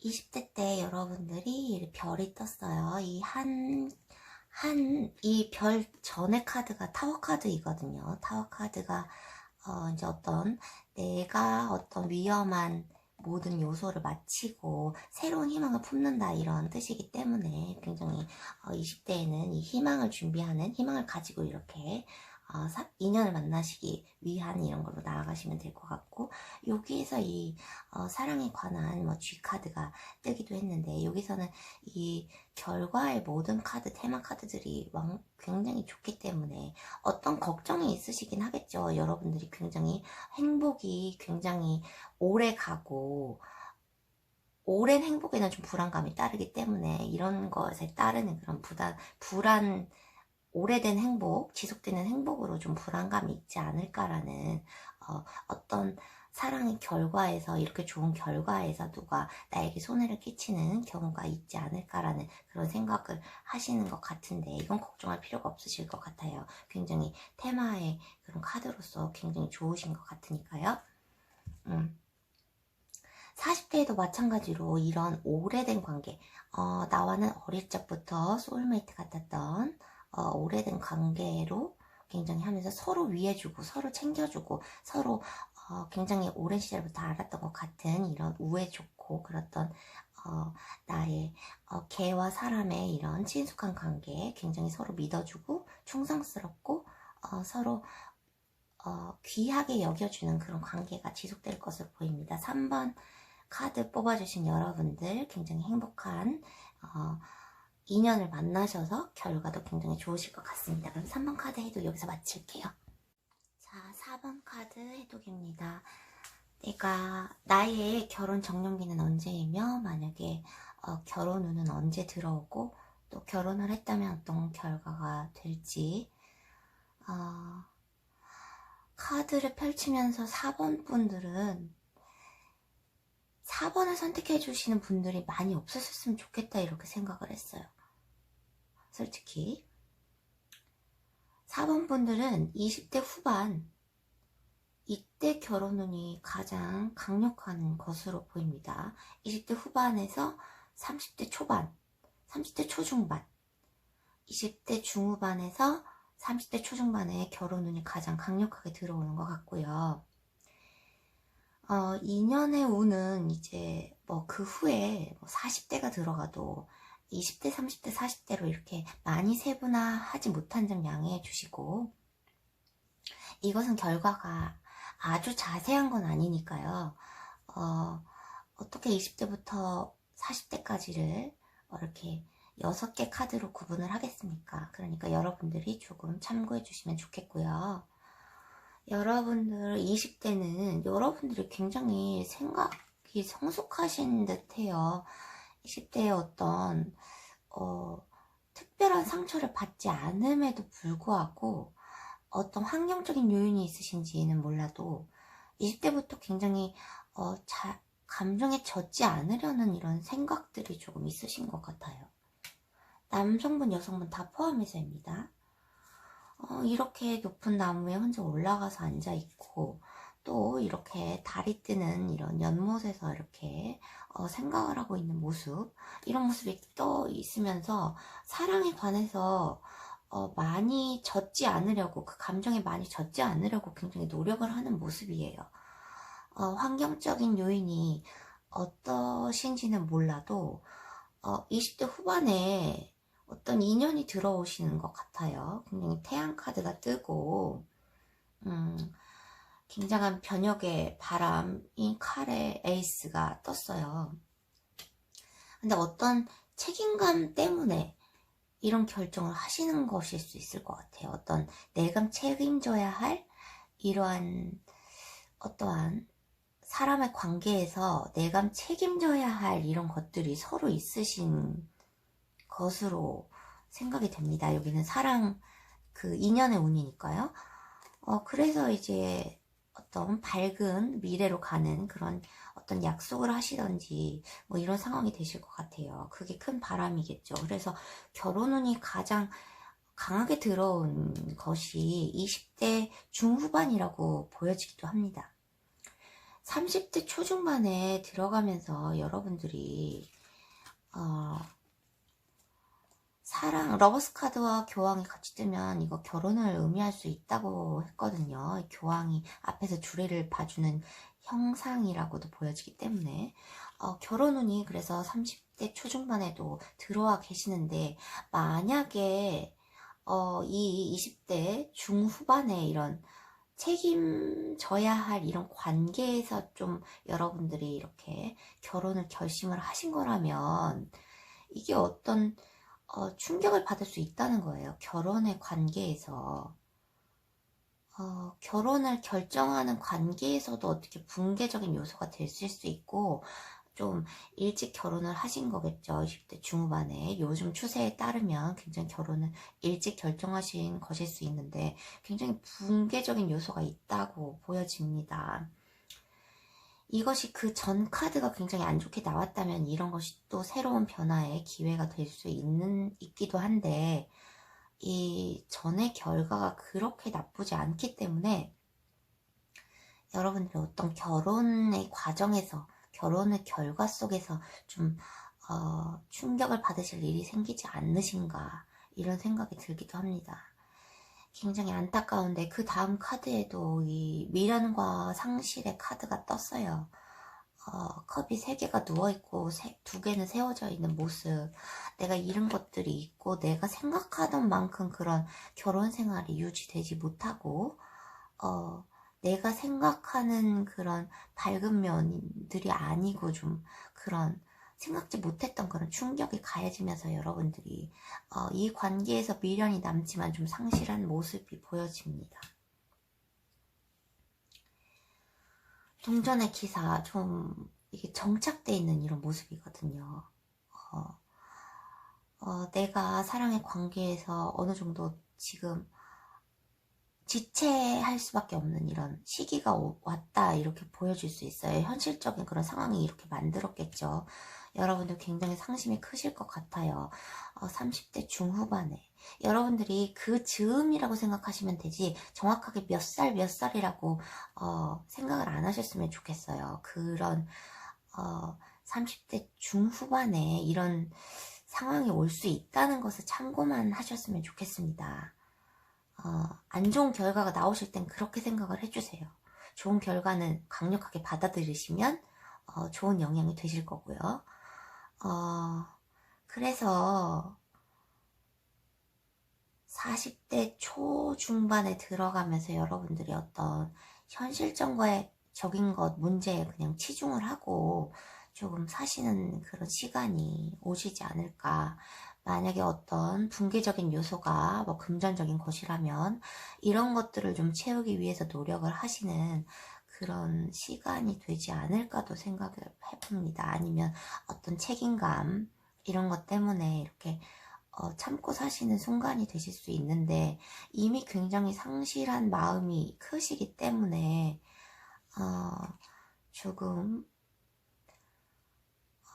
20대 때 여러분들이 별이 떴어요. 이 별 전의 카드가 타워 카드이거든요. 타워 카드가, 이제 내가 어떤 위험한 모든 요소를 마치고 새로운 희망을 품는다 이런 뜻이기 때문에 굉장히 20대에는 이 희망을 준비하는, 희망을 가지고 이렇게 인연을 만나시기 위한 이런 걸로 나아가시면 될 것 같고, 여기에서 이 사랑에 관한 G카드가 뜨기도 했는데, 여기서는 이 결과의 모든 카드, 테마 카드들이 굉장히 좋기 때문에 어떤 걱정이 있으시긴 하겠죠. 여러분들이 굉장히 행복이 굉장히 오래 가고, 오랜 행복에는 좀 불안감이 따르기 때문에 이런 것에 따르는 그런 오래된 행복, 지속되는 행복으로 좀 불안감이 있지 않을까라는 어떤 사랑의 결과에서, 이렇게 좋은 결과에서 누가 나에게 손해를 끼치는 경우가 있지 않을까라는 그런 생각을 하시는 것 같은데, 이건 걱정할 필요가 없으실 것 같아요. 굉장히 테마의 그런 카드로서 굉장히 좋으신 것 같으니까요. 40대에도 마찬가지로 이런 오래된 관계, 나와는 어릴 적부터 소울메이트 같았던 오래된 관계로 굉장히 하면서 서로 위해주고 서로 챙겨주고 서로 굉장히 오랜 시절부터 알았던 것 같은 이런 우애 좋고 그랬던 나의 개와 사람의 이런 친숙한 관계, 굉장히 서로 믿어주고 충성스럽고 서로 귀하게 여겨주는 그런 관계가 지속될 것으로 보입니다. 3번 카드 뽑아주신 여러분들 굉장히 행복한 인연을 만나셔서 결과도 굉장히 좋으실 것 같습니다. 그럼 3번 카드 해독 여기서 마칠게요. 자, 4번 카드 해독입니다. 나의 결혼 정년기는 언제이며, 만약에 결혼 운은 언제 들어오고, 또 결혼을 했다면 어떤 결과가 될지, 카드를 펼치면서 4번 분들은 4번을 선택해 주시는 분들이 많이 없으셨으면 좋겠다 이렇게 생각을 했어요. 솔직히 4번 분들은 20대 후반, 이때 결혼운이 가장 강력한 것으로 보입니다. 20대 후반에서 30대 초반, 30대 초중반, 20대 중후반에서 30대 초중반에 결혼운이 가장 강력하게 들어오는 것 같고요. 2년의 운은 이제 그 후에 40대가 들어가도 20대, 30대, 40대로 이렇게 많이 세분화하지 못한 점 양해해 주시고, 이것은 결과가 아주 자세한 건 아니니까요. 어떻게 20대부터 40대까지를 이렇게 6개 카드로 구분을 하겠습니까? 그러니까 여러분들이 조금 참고해 주시면 좋겠고요. 여러분들 20대는 여러분들이 굉장히 생각이 성숙하신 듯해요. 20대에 어떤 특별한 상처를 받지 않음에도 불구하고 어떤 환경적인 요인이 있으신지는 몰라도 20대부터 굉장히 감정에 젖지 않으려는 이런 생각들이 조금 있으신 것 같아요. 남성분, 여성분 다 포함해서입니다. 이렇게 높은 나무에 혼자 올라가서 앉아있고, 또 이렇게 달이 뜨는 이런 연못에서 이렇게 생각을 하고 있는 모습, 이런 모습이 떠 있으면서 사랑에 관해서 많이 젖지 않으려고, 그 감정에 많이 젖지 않으려고 굉장히 노력을 하는 모습이에요. 환경적인 요인이 어떠신지는 몰라도 20대 후반에 어떤 인연이 들어오시는 것 같아요. 굉장히 태양 카드가 뜨고 굉장한 변혁의 바람인 칼의 에이스가 떴어요. 근데 어떤 책임감 때문에 이런 결정을 하시는 것일 수 있을 것 같아요. 어떤 내가 책임져야 할 이러한 어떠한 사람의 관계에서 내가 책임져야 할 이런 것들이 서로 있으신 것으로 생각이 됩니다. 여기는 사랑, 그 인연의 운이니까요. 그래서 이제 어떤 밝은 미래로 가는 그런 어떤 약속을 하시던지 이런 상황이 되실 것 같아요. 그게 큰 바람이겠죠. 그래서 결혼운이 가장 강하게 들어온 것이 20대 중후반이라고 보여지기도 합니다. 30대 초중반에 들어가면서 여러분들이 사랑, 러버스 카드와 교황이 같이 뜨면 이거 결혼을 의미할 수 있다고 했거든요. 교황이 앞에서 주례를 봐주는 형상이라고도 보여지기 때문에 결혼 운이 그래서 30대 초중반에도 들어와 계시는데, 만약에 이 20대 중후반에 이런 책임져야 할 이런 관계에서 좀 여러분들이 이렇게 결혼을 결심을 하신 거라면 이게 어떤 충격을 받을 수 있다는 거예요. 결혼의 관계에서. 결혼을 결정하는 관계에서도 어떻게 붕괴적인 요소가 될 수 있고, 좀 일찍 결혼을 하신 거겠죠. 20대 중후반에. 요즘 추세에 따르면 굉장히 결혼을 일찍 결정하신 것일 수 있는데, 굉장히 붕괴적인 요소가 있다고 보여집니다. 이것이 그 전 카드가 굉장히 안 좋게 나왔다면 이런 것이 또 새로운 변화의 기회가 될 수 있기도 한데, 이 전의 결과가 그렇게 나쁘지 않기 때문에 여러분들이 어떤 결혼의 과정에서, 결혼의 결과 속에서 좀 충격을 받으실 일이 생기지 않으신가, 이런 생각이 들기도 합니다. 굉장히 안타까운데 그 다음 카드에도 이 미련과 상실의 카드가 떴어요. 컵이 3개가 누워있고 2개는 세워져 있는 모습. 내가 잃은 것들이 있고, 내가 생각하던 만큼 그런 결혼 생활이 유지되지 못하고, 내가 생각하는 그런 밝은 면들이 아니고 좀 그런 생각지 못했던 그런 충격이 가해지면서 여러분들이 이 관계에서 미련이 남지만 좀 상실한 모습이 보여집니다. 동전의 기사, 좀 이게 정착되어 있는 이런 모습이거든요. 내가 사랑의 관계에서 어느 정도 지금 지체할 수밖에 없는 이런 시기가 왔다, 이렇게 보여줄 수 있어요. 현실적인 그런 상황이 이렇게 만들었겠죠. 여러분들 굉장히 상심이 크실 것 같아요. 30대 중후반에 여러분들이 그 즈음이라고 생각하시면 되지, 정확하게 몇 살이라고 생각을 안 하셨으면 좋겠어요. 그런 30대 중후반에 이런 상황이 올 수 있다는 것을 참고만 하셨으면 좋겠습니다. 안 좋은 결과가 나오실 땐 그렇게 생각을 해주세요. 좋은 결과는 강력하게 받아들이시면 좋은 영향이 되실 거고요. 그래서 40대 초중반에 들어가면서 여러분들이 어떤 현실적인 것, 문제에 그냥 치중을 하고 조금 사시는 그런 시간이 오시지 않을까. 만약에 어떤 붕괴적인 요소가 뭐 금전적인 것이라면 이런 것들을 좀 채우기 위해서 노력을 하시는 그런 시간이 되지 않을까도 생각을 해봅니다. 아니면 어떤 책임감, 이런 것 때문에 이렇게 참고 사시는 순간이 되실 수 있는데, 이미 굉장히 상실한 마음이 크시기 때문에 조금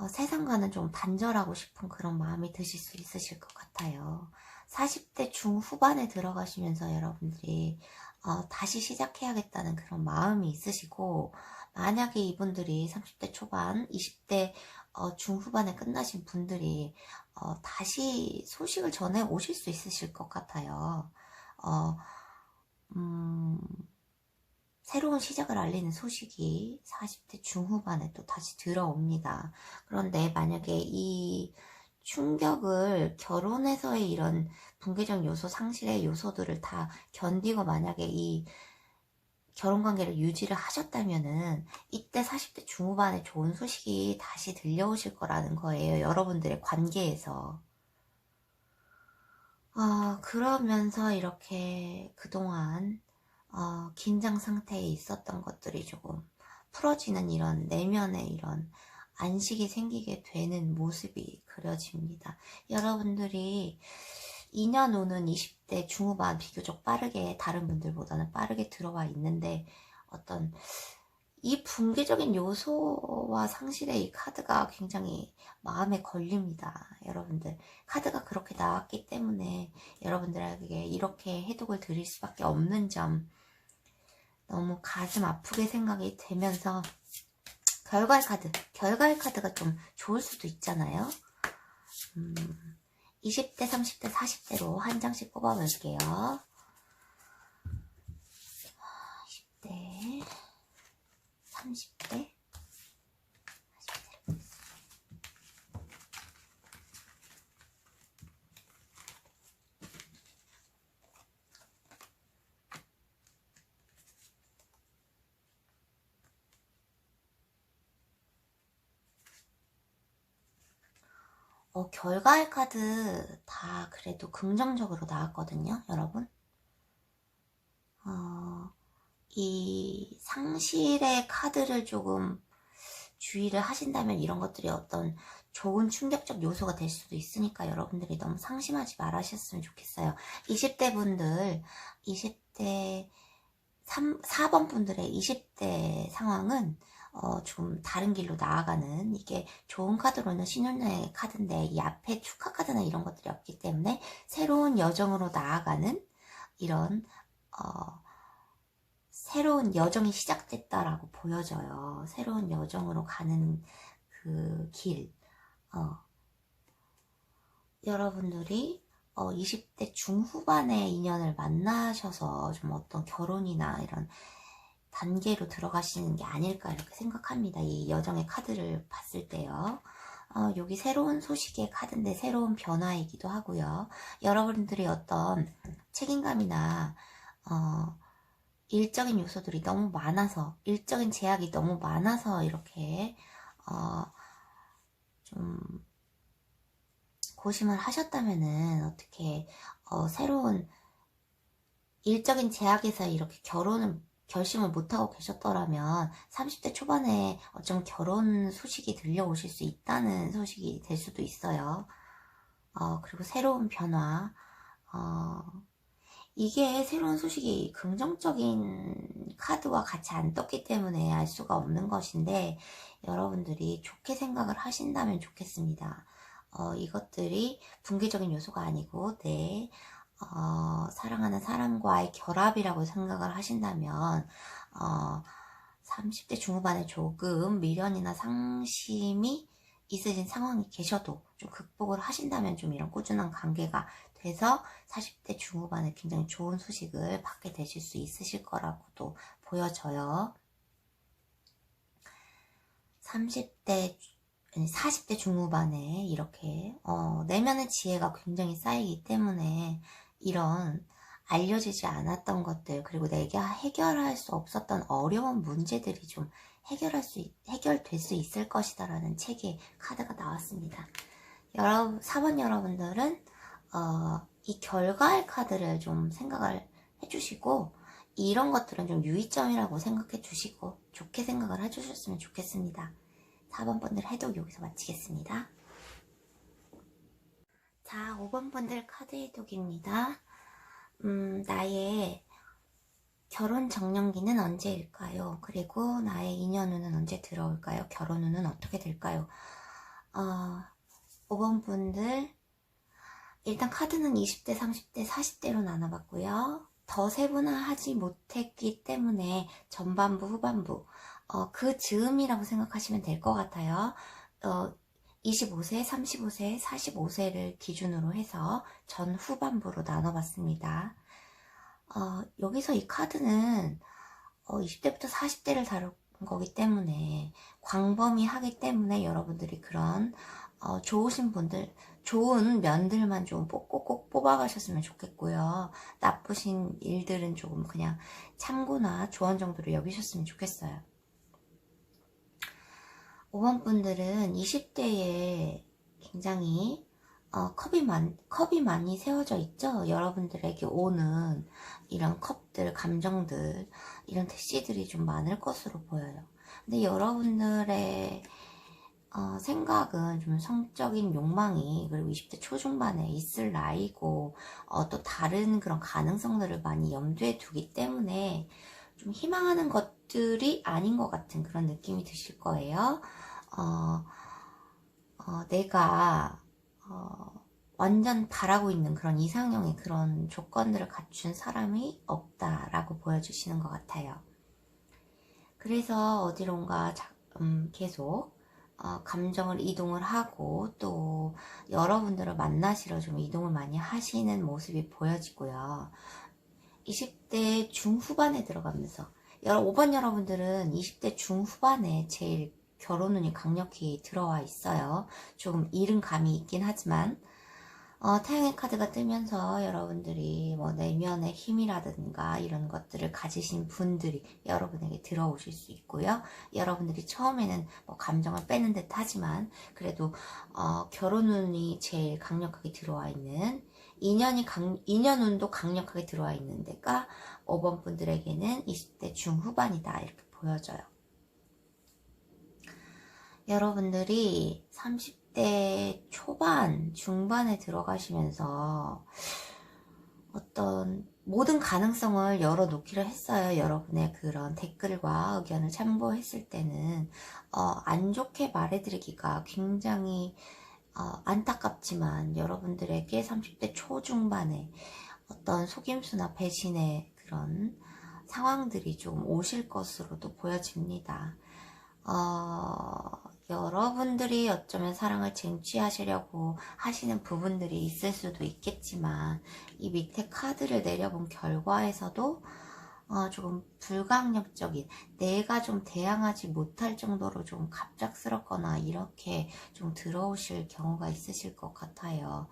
세상과는 좀 단절하고 싶은 그런 마음이 드실 수 있으실 것 같아요. 40대 중후반에 들어가시면서 여러분들이 다시 시작해야겠다는 그런 마음이 있으시고, 만약에 이분들이 30대 초반, 20대 중후반에 끝나신 분들이 다시 소식을 전해 오실 수 있으실 것 같아요. 새로운 시작을 알리는 소식이 40대 중후반에 또 다시 들어옵니다. 그런데 만약에 이 충격을, 결혼에서의 이런 붕괴적 요소, 상실의 요소들을 다 견디고 만약에 이 결혼관계를 유지를 하셨다면은 이때 40대 중후반에 좋은 소식이 다시 들려오실 거라는 거예요. 여러분들의 관계에서. 그러면서 이렇게 그동안 긴장 상태에 있었던 것들이 조금 풀어지는, 이런 내면의 이런 안식이 생기게 되는 모습이 그려집니다. 여러분들이 2년 후는 20대 중후반 비교적 빠르게, 다른 분들보다는 빠르게 들어와 있는데, 어떤 이 붕괴적인 요소와 상실의 이 카드가 굉장히 마음에 걸립니다. 여러분들, 카드가 그렇게 나왔기 때문에 여러분들에게 이렇게 해독을 드릴 수밖에 없는 점, 너무 가슴 아프게 생각이 되면서 결과의 카드가 좀 좋을 수도 있잖아요. 20대, 30대, 40대로 한 장씩 뽑아볼게요. 20대, 30대, 40대. 결과의 카드 다 그래도 긍정적으로 나왔거든요, 여러분. 이 상실의 카드를 조금 주의를 하신다면 이런 것들이 어떤 좋은 충격적 요소가 될 수도 있으니까 여러분들이 너무 상심하지 말으셨으면 좋겠어요. 20대 분들, 20대 4번 분들의 20대 상황은 좀 다른 길로 나아가는, 이게 좋은 카드로는 신혼여행 카드인데 이 앞에 축하 카드나 이런 것들이 없기 때문에 새로운 여정으로 나아가는 이런 새로운 여정이 시작됐다라고 보여져요. 새로운 여정으로 가는 그 길. 여러분들이 20대 중후반의 인연을 만나셔서 좀 어떤 결혼이나 이런 단계로 들어가시는 게 아닐까 이렇게 생각합니다. 이 여정의 카드를 봤을 때요. 여기 새로운 소식의 카드인데 새로운 변화이기도 하고요. 여러분들이 어떤 책임감이나 일적인 요소들이 너무 많아서, 일적인 제약이 너무 많아서 이렇게 좀 고심을 하셨다면은 어떻게 새로운 일적인 제약에서 이렇게 결심을 못하고 계셨더라면 30대 초반에 어쩜 결혼 소식이 들려오실 수 있다는 소식이 될 수도 있어요. 그리고 새로운 변화, 이게 새로운 소식이 긍정적인 카드와 같이 안 떴기 때문에 알 수가 없는 것인데 여러분들이 좋게 생각을 하신다면 좋겠습니다. 이것들이 붕괴적인 요소가 아니고 내 사랑하는 사람과의 결합이라고 생각을 하신다면 30대 중후반에 조금 미련이나 상심이 있으신 상황이 계셔도 좀 극복을 하신다면 좀 이런 꾸준한 관계가 돼서 40대 중후반에 굉장히 좋은 소식을 받게 되실 수 있으실 거라고도 보여져요. 40대 중후반에 이렇게 내면의 지혜가 굉장히 쌓이기 때문에 이런 알려지지 않았던 것들, 그리고 내가 해결할 수 없었던 어려운 문제들이 좀 해결될 수 있을 것이다 라는 책의 카드가 나왔습니다. 4번 여러분들은 이 결과의 카드를 좀 생각을 해주시고 이런 것들은 좀 유의점이라고 생각해 주시고 좋게 생각을 해주셨으면 좋겠습니다. 4번 분들 해독 여기서 마치겠습니다. 자, 5번 분들 카드 해독입니다. 나의 결혼 정년기는 언제일까요? 그리고 나의 인연운은 언제 들어올까요? 결혼운은 어떻게 될까요? 5번 분들 일단 카드는 20대, 30대, 40대로 나눠봤고요. 더 세분화하지 못했기 때문에 전반부, 후반부 그 즈음이라고 생각하시면 될 것 같아요. 25세, 35세, 45세를 기준으로 해서 전 후반부로 나눠봤습니다. 여기서 이 카드는 20대부터 40대를 다룬 거기 때문에 광범위하기 때문에 여러분들이 그런 좋으신 분들, 좋은 면들만 좀 꼭꼭 뽑아가셨으면 좋겠고요. 나쁘신 일들은 조금 그냥 참고나 조언 정도로 여기셨으면 좋겠어요. 5번 분들은 20대에 굉장히 컵이 많이 세워져 있죠. 여러분들에게 오는 이런 컵들, 감정들, 이런 대시들이 좀 많을 것으로 보여요. 근데 여러분들의 생각은 좀 성적인 욕망이, 그리고 20대 초중반에 있을 나이고 또 다른 그런 가능성들을 많이 염두에 두기 때문에 좀 희망하는 것 모습들이 아닌 것 같은 그런 느낌이 드실 거예요. 내가 완전 바라고 있는 그런 이상형의 그런 조건들을 갖춘 사람이 없다라고 보여주시는 것 같아요. 그래서 어디론가 계속 감정을 이동을 하고 또 여러분들을 만나시러 좀 이동을 많이 하시는 모습이 보여지고요. 20대 중후반에 들어가면서 5번 여러분들은 20대 중후반에 제일 결혼운이 강력히 들어와 있어요. 조금 이른 감이 있긴 하지만 태양의 카드가 뜨면서 여러분들이 뭐 내면의 힘이라든가 이런 것들을 가지신 분들이 여러분에게 들어오실 수 있고요. 여러분들이 처음에는 뭐 감정을 빼는 듯 하지만 그래도 결혼운이 제일 강력하게 들어와 있는 인연운도 강력하게 들어와 있는 데가 5번 분들에게는 20대 중후반이다 이렇게 보여져요. 여러분들이 30대 초반, 중반에 들어가시면서 어떤 모든 가능성을 열어놓기로 했어요. 여러분의 그런 댓글과 의견을 참고했을 때는 안 좋게 말해드리기가 굉장히 안타깝지만 여러분들에게 30대 초중반에 어떤 속임수나 배신의 그런 상황들이 좀 오실 것으로도 보여집니다. 여러분들이 어쩌면 사랑을 쟁취하시려고 하시는 부분들이 있을 수도 있겠지만 이 밑에 카드를 내려본 결과에서도 조금 불강력적인, 내가 좀 대항하지 못할 정도로 좀 갑작스럽거나 이렇게 좀 들어오실 경우가 있으실 것 같아요.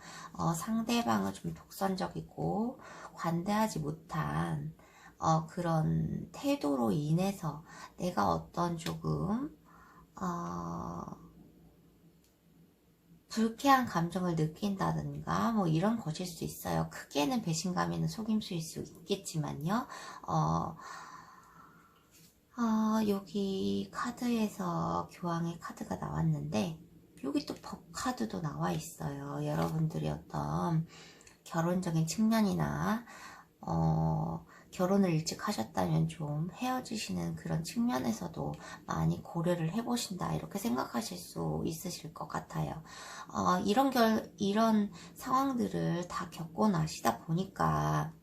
상대방을 좀 독선적이고 관대하지 못한 그런 태도로 인해서 내가 어떤 조금 불쾌한 감정을 느낀다든가 뭐 이런 것일 수 있어요. 크게는 배신감에는 속임수일 수 있겠지만요. 여기 카드에서 교황의 카드가 나왔는데 여기 또 법 카드도 나와 있어요. 여러분들이 어떤 결혼적인 측면이나 결혼을 일찍 하셨다면 좀 헤어지시는 그런 측면에서도 많이 고려를 해보신다 이렇게 생각하실 수 있으실 것 같아요. 이런 상황들을 다 겪고 나시다 보니까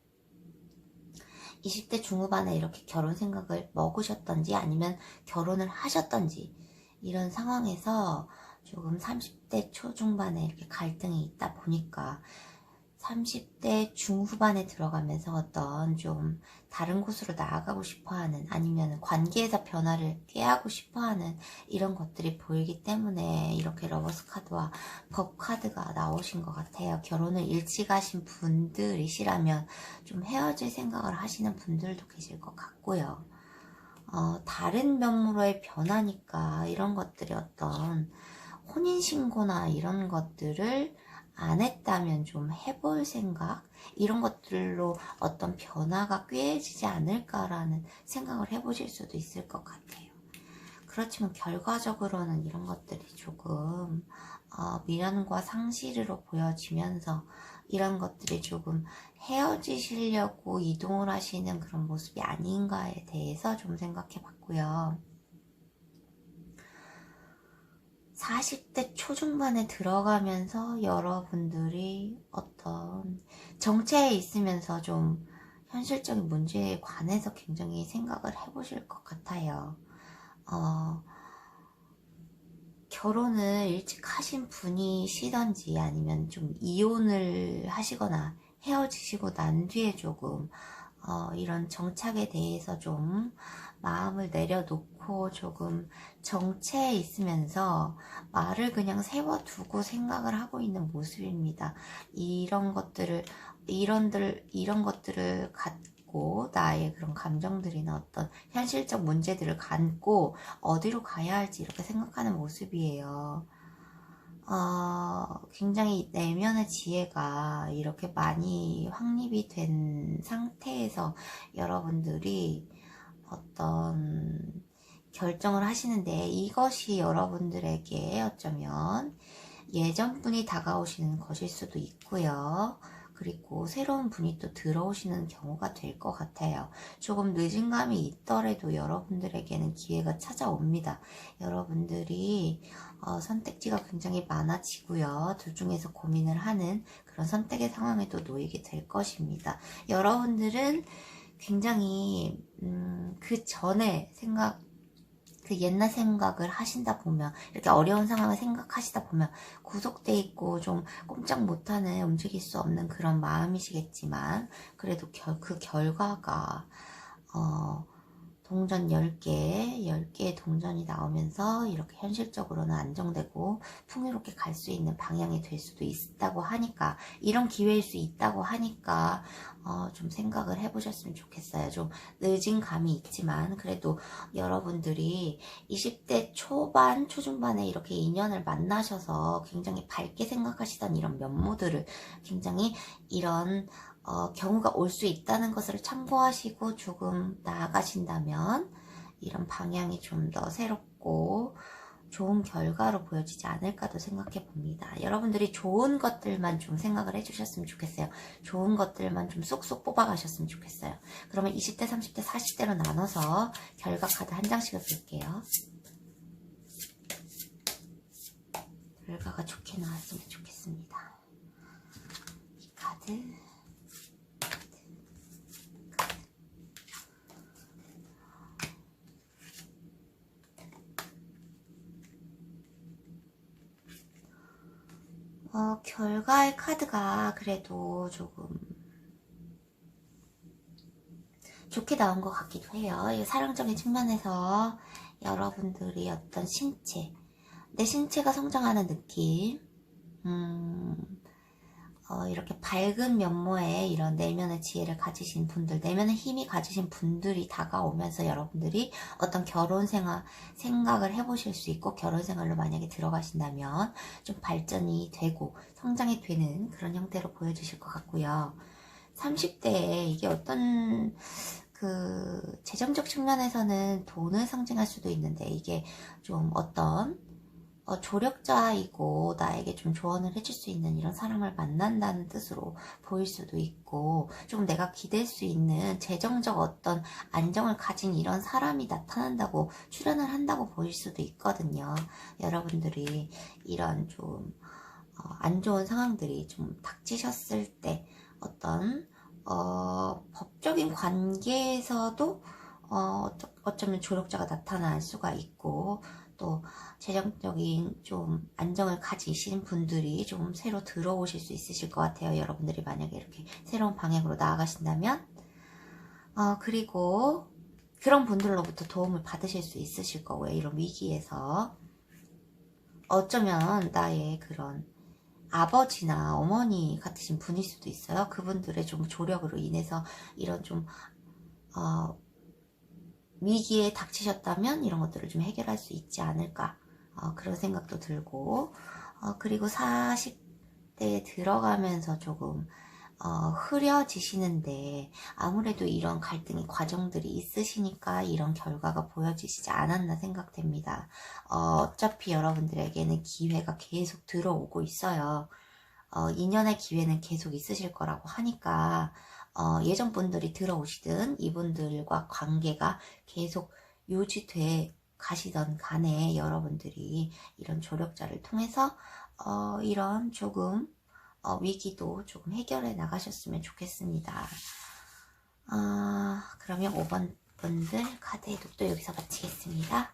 20대 중후반에 이렇게 결혼 생각을 먹으셨던지 아니면 결혼을 하셨던지 이런 상황에서 조금 30대 초중반에 이렇게 갈등이 있다 보니까 30대 중후반에 들어가면서 어떤 좀 다른 곳으로 나아가고 싶어하는 아니면 관계에서 변화를 꾀하고 싶어하는 이런 것들이 보이기 때문에 이렇게 러버스 카드와 법 카드가 나오신 것 같아요. 결혼을 일찍 하신 분들이시라면 좀 헤어질 생각을 하시는 분들도 계실 것 같고요. 다른 면모로의 변화니까 이런 것들이 어떤 혼인신고나 이런 것들을 안 했다면 좀 해볼 생각 이런 것들로 어떤 변화가 꾀해지지 않을까라는 생각을 해보실 수도 있을 것 같아요. 그렇지만 결과적으로는 이런 것들이 조금 미련과 상실으로 보여지면서 이런 것들이 조금 헤어지시려고 이동을 하시는 그런 모습이 아닌가에 대해서 좀 생각해 봤고요. 40대 초중반에 들어가면서 여러분들이 어떤 정체에 있으면서 좀 현실적인 문제에 관해서 굉장히 생각을 해보실 것 같아요. 결혼을 일찍 하신 분이시던지 아니면 좀 이혼을 하시거나 헤어지시고 난 뒤에 조금 이런 정착에 대해서 좀 마음을 내려놓고 조금 정체에 있으면서 말을 그냥 세워두고 생각을 하고 있는 모습입니다. 이런 것들을 갖고 나의 그런 감정들이나 어떤 현실적 문제들을 갖고 어디로 가야 할지 이렇게 생각하는 모습이에요. 굉장히 내면의 지혜가 이렇게 많이 확립이 된 상태에서 여러분들이 어떤 결정을 하시는데 이것이 여러분들에게 어쩌면 예전분이 다가오시는 것일 수도 있고요. 그리고 새로운 분이 또 들어오시는 경우가 될 것 같아요. 조금 늦은 감이 있더라도 여러분들에게는 기회가 찾아옵니다. 여러분들이 선택지가 굉장히 많아지고요. 둘 중에서 고민을 하는 그런 선택의 상황에 또 놓이게 될 것입니다. 여러분들은 굉장히 그 전에 그 옛날 생각을 하신다 보면, 이렇게 어려운 상황을 생각하시다 보면 구속돼 있고 좀 꼼짝 못하는, 움직일 수 없는 그런 마음이시겠지만, 그래도 그 결과가 동전 10개의 동전이 나오면서 이렇게 현실적으로는 안정되고 풍요롭게 갈 수 있는 방향이 될 수도 있다고 하니까, 이런 기회일 수 있다고 하니까 좀 생각을 해보셨으면 좋겠어요. 좀 늦은 감이 있지만 그래도 여러분들이 20대 초반, 초중반에 이렇게 인연을 만나셔서 굉장히 밝게 생각하시던 이런 면모들을, 굉장히 이런 경우가 올 수 있다는 것을 참고하시고 조금 나아가신다면 이런 방향이 좀 더 새롭고 좋은 결과로 보여지지 않을까도 생각해 봅니다. 여러분들이 좋은 것들만 좀 생각을 해주셨으면 좋겠어요. 좋은 것들만 좀 쏙쏙 뽑아가셨으면 좋겠어요. 그러면 20대, 30대, 40대로 나눠서 결과 카드 한 장씩을 볼게요. 결과가 좋게 나왔으면 좋겠습니다. 이 카드, 결과의 카드가 그래도 조금 좋게 나온 것 같기도 해요. 이 사랑적인 측면에서 여러분들이 어떤 신체, 내 신체가 성장하는 느낌, 이렇게 밝은 면모에 이런 내면의 지혜를 가지신 분들, 내면의 힘이 가지신 분들이 다가오면서 여러분들이 어떤 결혼 생각을 해보실 수 있고, 결혼 생활로 만약에 들어가신다면 좀 발전이 되고 성장이 되는 그런 형태로 보여주실 것 같고요. 30대에 이게 어떤 재정적 측면에서는 돈을 상징할 수도 있는데, 이게 좀 어떤 조력자이고 나에게 좀 조언을 해줄 수 있는 이런 사람을 만난다는 뜻으로 보일 수도 있고, 좀 내가 기댈 수 있는 재정적 어떤 안정을 가진 이런 사람이 나타난다고, 출연을 한다고 보일 수도 있거든요. 여러분들이 이런 좀 안 좋은 상황들이 좀 닥치셨을 때 어떤 법적인 관계에서도 어쩌면 조력자가 나타날 수가 있고, 또 재정적인 좀 안정을 가지신 분들이 좀 새로 들어오실 수 있으실 것 같아요. 여러분들이 만약에 이렇게 새로운 방향으로 나아가신다면. 그리고 그런 분들로부터 도움을 받으실 수 있으실 거고요. 이런 위기에서 어쩌면 나의 그런 아버지나 어머니 같으신 분일 수도 있어요. 그분들의 좀 조력으로 인해서 이런 좀 위기에 닥치셨다면 이런 것들을 좀 해결할 수 있지 않을까, 그런 생각도 들고, 그리고 40대에 들어가면서 조금 흐려지시는데, 아무래도 이런 갈등의 과정들이 있으시니까 이런 결과가 보여지시지 않았나 생각됩니다. 어차피 여러분들에게는 기회가 계속 들어오고 있어요. 인연의 기회는 계속 있으실 거라고 하니까, 예전 분들이 들어오시든 이분들과 관계가 계속 유지돼 가시던 간에 여러분들이 이런 조력자를 통해서 이런 조금 위기도 조금 해결해 나가셨으면 좋겠습니다. 그러면 5번 분들 카드의 독도 여기서 마치겠습니다.